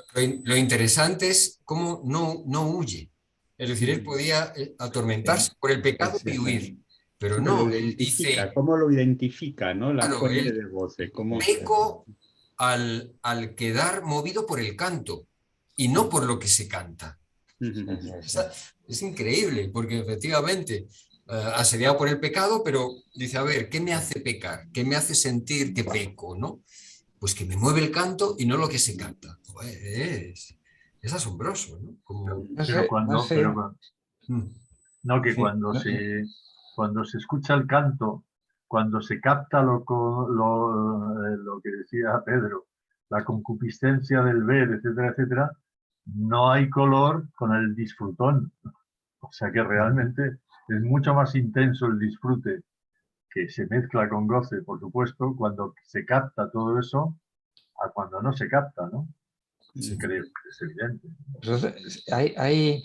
Lo interesante es cómo no huye. Es decir, él podía atormentarse por el pecado y huir, pero sí, no, lo él dice... ¿Cómo lo identifica, ¿no? La Claro, fuente de goce. peco al quedar movido por el canto y no por lo que se canta. Es increíble, porque efectivamente asediado por el pecado, pero dice, a ver, ¿qué me hace pecar? ¿Qué me hace sentir que peco, no? Pues que me mueve el canto y no lo que se canta. Es asombroso, ¿no? Como... Cuando se escucha el canto, cuando se capta lo que decía Pedro, la concupiscencia del ver, etcétera, etcétera, no hay color con el disfrutón. O sea que realmente es mucho más intenso el disfrute, que se mezcla con goce, por supuesto, cuando se capta todo eso, a cuando no se capta, ¿no? Sí, creo que es evidente. Entonces, hay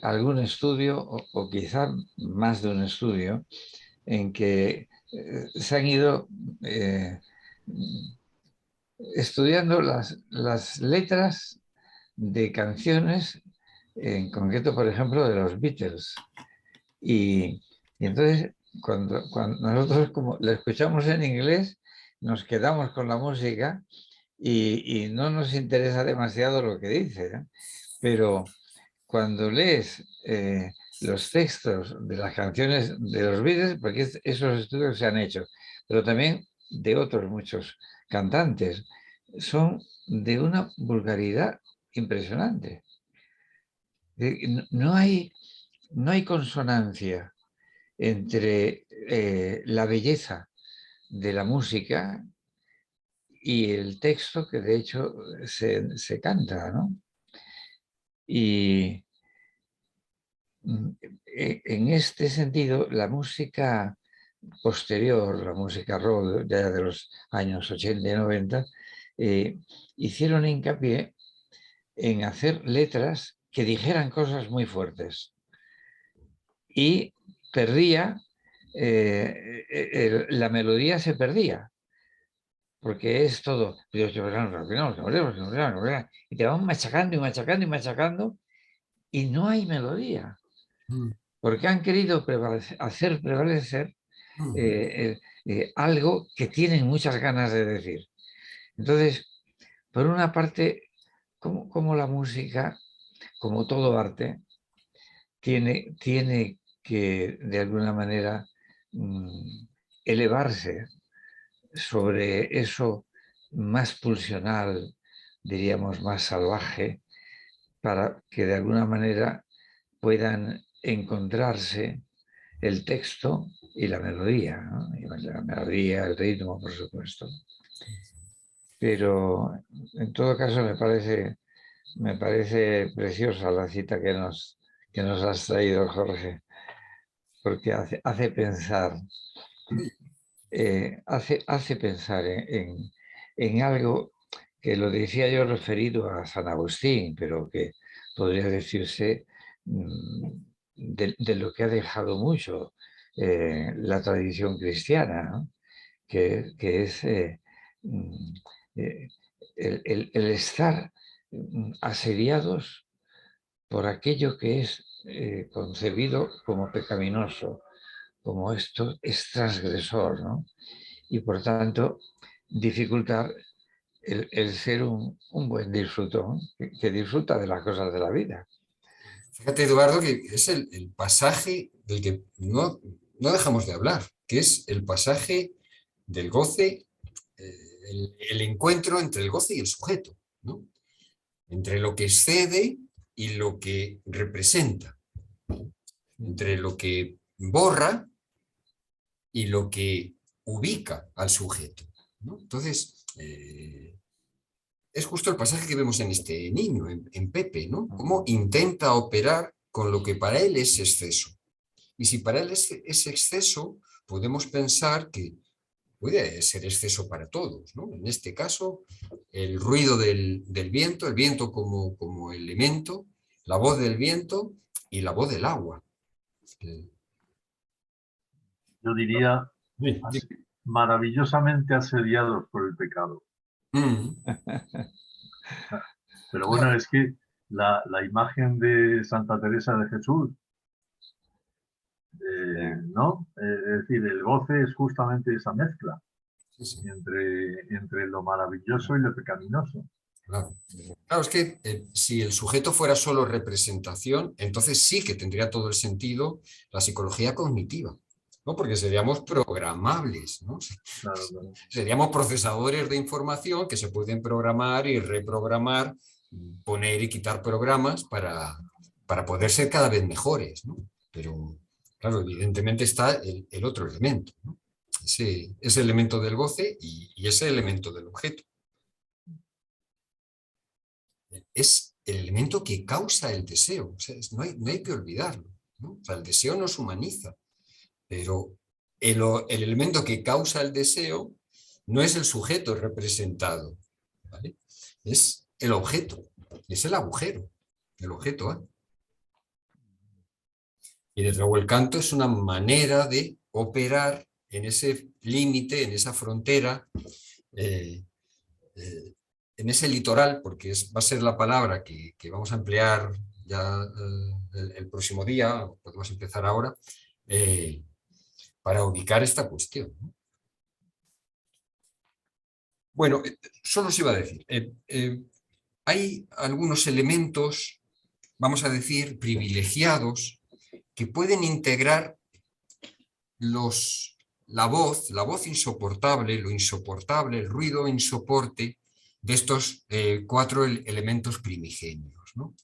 algún estudio, o quizá más de un estudio, en que se han ido estudiando las letras de canciones en concreto, por ejemplo, de los Beatles. Y entonces, cuando nosotros como la escuchamos en inglés, nos quedamos con la música y no nos interesa demasiado lo que dice, ¿eh? Pero cuando lees los textos de las canciones de los Beatles, porque esos estudios se han hecho, pero también de otros muchos cantantes, son de una vulgaridad impresionante. No hay consonancia entre la belleza de la música y el texto que de hecho se canta, ¿no? Y en este sentido, la música posterior, la música rock ya de los años 80 y 90, hicieron hincapié en hacer letras que dijeran cosas muy fuertes. Y perdía, la melodía se perdía, porque es todo, y te van machacando y machacando y machacando, y no hay melodía, porque han querido hacer prevalecer algo que tienen muchas ganas de decir. Entonces, por una parte, como la música, como todo arte, tiene que, de alguna manera, elevarse sobre eso más pulsional, diríamos más salvaje, para que de alguna manera puedan encontrarse el texto y la melodía, ¿no? Y la melodía, el ritmo, por supuesto. Pero en todo caso me parece preciosa la cita que nos has traído, Jorge, porque hace pensar, hace pensar en algo que lo decía yo referido a San Agustín, pero que podría decirse de lo que ha dejado mucho la tradición cristiana, ¿no? que es el estar asediados por aquello que es concebido como pecaminoso, como esto es transgresor, ¿no? Y por tanto dificultar el ser un buen disfrutón, que disfruta de las cosas de la vida. Fíjate, Eduardo, que es el pasaje del que no dejamos de hablar, que es el pasaje del goce, el encuentro entre el goce y el sujeto, ¿no? Entre lo que excede y lo que representa, entre lo que borra y lo que ubica al sujeto, ¿no? Entonces, es justo el pasaje que vemos en este niño, en Pepe, ¿no? Cómo intenta operar con lo que para él es exceso. Y si para él es exceso, podemos pensar que puede ser exceso para todos, ¿no? En este caso, el ruido del viento, el viento como elemento, la voz del viento y la voz del agua. Yo diría, maravillosamente asediados por el pecado. Pero bueno, es que la imagen de Santa Teresa de Jesús, ¿no? Es decir, el goce es justamente esa mezcla entre lo maravilloso y lo pecaminoso. Claro, es que si el sujeto fuera solo representación, entonces sí que tendría todo el sentido la psicología cognitiva, ¿no? Porque seríamos programables, ¿no? Claro. Seríamos procesadores de información que se pueden programar y reprogramar, poner y quitar programas para poder ser cada vez mejores, ¿no? Pero, claro, evidentemente está el otro elemento, ¿no? Ese elemento del goce y ese elemento del objeto. Es el elemento que causa el deseo, o sea, no hay que olvidarlo, ¿no? O sea, el deseo nos humaniza, pero el elemento que causa el deseo no es el sujeto representado, ¿vale? Es el objeto, es el agujero, el objeto A. Y desde luego el canto es una manera de operar en ese límite, en esa frontera, en ese litoral, porque va a ser la palabra que vamos a emplear ya el próximo día, podemos empezar ahora, para ubicar esta cuestión, ¿no? Bueno, solo os iba a decir, hay algunos elementos, vamos a decir, privilegiados, que pueden integrar la voz insoportable, lo insoportable, el ruido insoporte de estos 4 elementos primigenios, ¿no?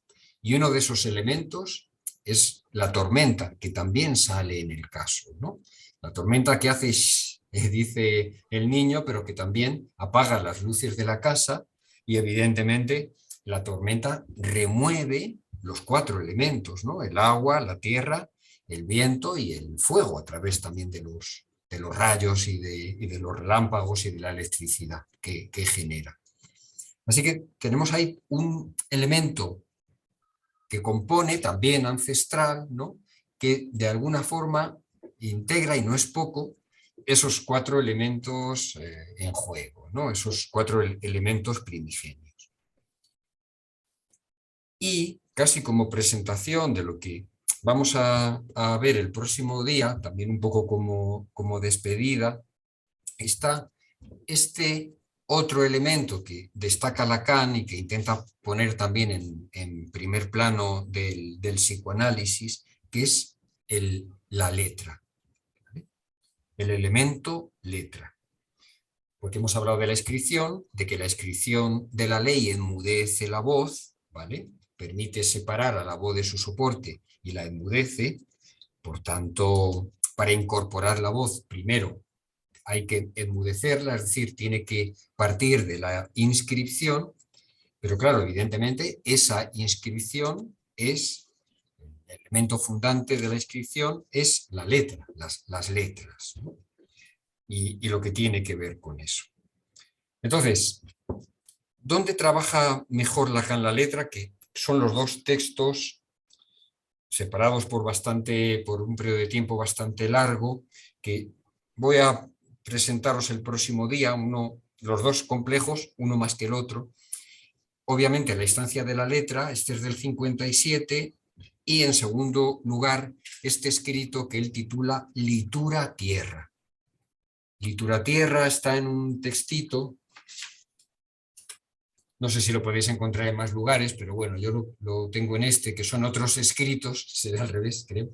Y uno de esos elementos es la tormenta, que también sale en el caso, ¿no? La tormenta que hace shh, dice el niño, pero que también apaga las luces de la casa y evidentemente la tormenta remueve los 4 elementos, ¿no? El agua, la tierra, el viento y el fuego, a través también de los rayos y de los relámpagos y de la electricidad que genera. Así que tenemos ahí un elemento que compone también ancestral, ¿no? Que de alguna forma integra, y no es poco, esos 4 elementos en juego, ¿no? Esos 4 elementos primigenios. Y casi como presentación de lo que vamos a ver el próximo día, también un poco como despedida, está este otro elemento que destaca Lacan y que intenta poner también en primer plano del psicoanálisis, que es la letra, ¿vale? El elemento letra. Porque hemos hablado de la inscripción, de que la inscripción de la ley enmudece la voz, ¿vale? Permite separar a la voz de su soporte y la enmudece. Por tanto, para incorporar la voz, primero hay que enmudecerla, es decir, tiene que partir de la inscripción, pero claro, evidentemente esa inscripción es, el elemento fundante de la inscripción es la letra, las letras, ¿no? Y lo que tiene que ver con eso. Entonces, ¿dónde trabaja mejor Lacan la letra? Que son los 2 textos separados por un periodo de tiempo bastante largo, que voy a presentaros el próximo día, los 2 complejos, uno más que el otro. Obviamente la instancia de la letra, este es del 57, y en segundo lugar, este escrito que él titula Litura Tierra. Litura Tierra está en un textito, no sé si lo podéis encontrar en más lugares, pero bueno, yo lo tengo en este, que son otros escritos, será al revés, creo,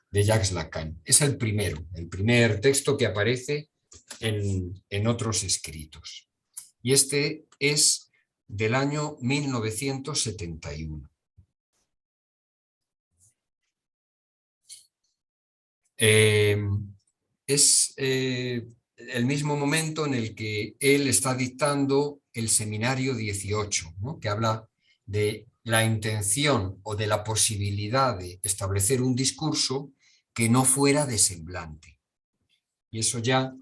de Jacques Lacan. Es el primer texto que aparece en otros escritos. Y este es del año 1971. Es el mismo momento en el que él está dictando el seminario 18, ¿no? Que habla de la intención o de la posibilidad de establecer un discurso que no fuera de semblante. Y eso ya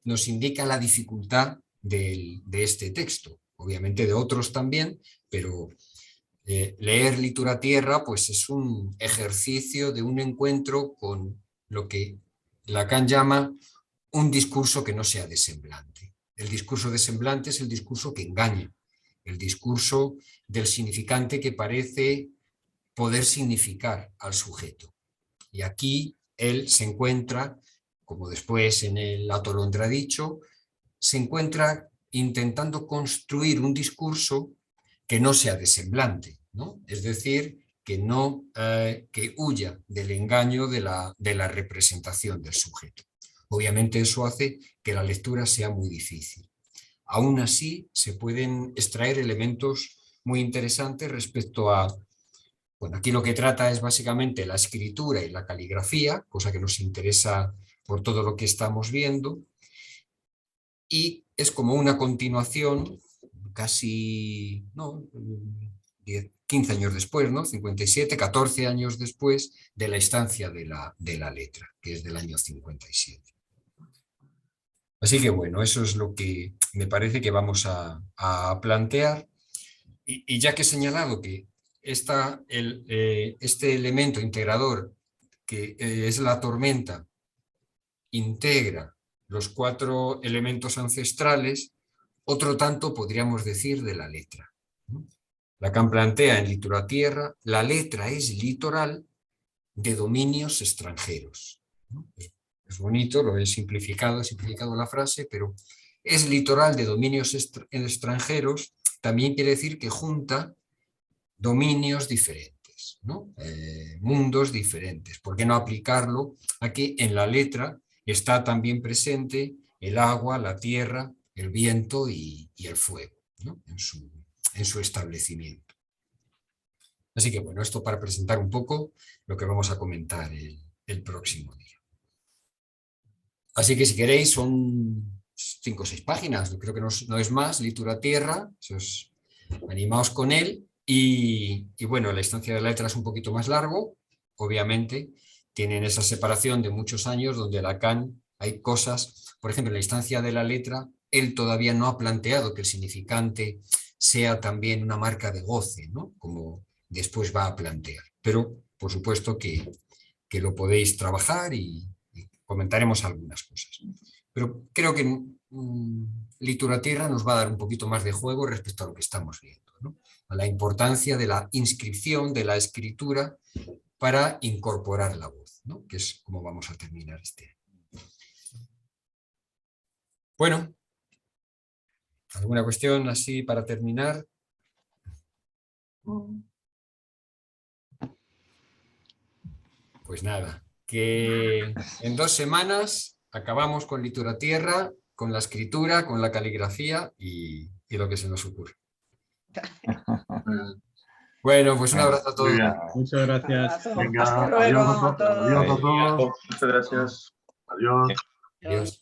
nos indica la dificultad de este texto, obviamente de otros también, pero leer Litura Tierra pues es un ejercicio de un encuentro con lo que Lacan llama un discurso que no sea de semblante. El discurso de semblante es el discurso que engaña, el discurso del significante que parece poder significar al sujeto. Y aquí él se encuentra, como después en el Atolondra dicho, se encuentra intentando construir un discurso que no sea de semblante, ¿no? Es decir, que no que huya del engaño de la representación del sujeto. Obviamente eso hace que la lectura sea muy difícil. Aún así, se pueden extraer elementos muy interesantes respecto a... Bueno, aquí lo que trata es básicamente la escritura y la caligrafía, cosa que nos interesa por todo lo que estamos viendo, y es como una continuación, casi, no, 15 años después, ¿no? 57, 14 años después de la instancia de la letra, que es del año 57. Así que bueno, eso es lo que me parece que vamos a plantear. Y ya que he señalado que este elemento integrador, que es la tormenta, integra los 4 elementos ancestrales, otro tanto podríamos decir de la letra. Lacan plantea en Litura Tierra, la letra es litoral de dominios extranjeros. ¿No? Es bonito, lo he simplificado la frase, pero es litoral de dominios extranjeros, también quiere decir que junta dominios diferentes, ¿no? Mundos diferentes. ¿Por qué no aplicarlo a que en la letra está también presente el agua, la tierra, el viento y el fuego, ¿no? en su establecimiento? Así que bueno, esto para presentar un poco lo que vamos a comentar el próximo día. Así que si queréis son 5 o 6 páginas, yo creo que no es más, Litura Tierra, animaos con él. Y bueno, la instancia de la letra es un poquito más largo, obviamente, tienen esa separación de muchos años donde Lacan hay cosas, por ejemplo, en la instancia de la letra, él todavía no ha planteado que el significante sea también una marca de goce, ¿no? Como después va a plantear. Pero, por supuesto, que lo podéis trabajar y comentaremos algunas cosas. Pero creo que Litura Tierra nos va a dar un poquito más de juego respecto a lo que estamos viendo, ¿no? A la importancia de la inscripción, de la escritura, para incorporar la voz, ¿no? Que es como vamos a terminar este año. Bueno, ¿alguna cuestión así para terminar? Pues nada, que en 2 semanas acabamos con Litura Tierra, con la escritura, con la caligrafía y lo que se nos ocurre. Bueno, pues un abrazo a todos. Muchas gracias. Venga, Hasta luego a todos. adiós a todos. Muchas gracias. Adiós. Adiós.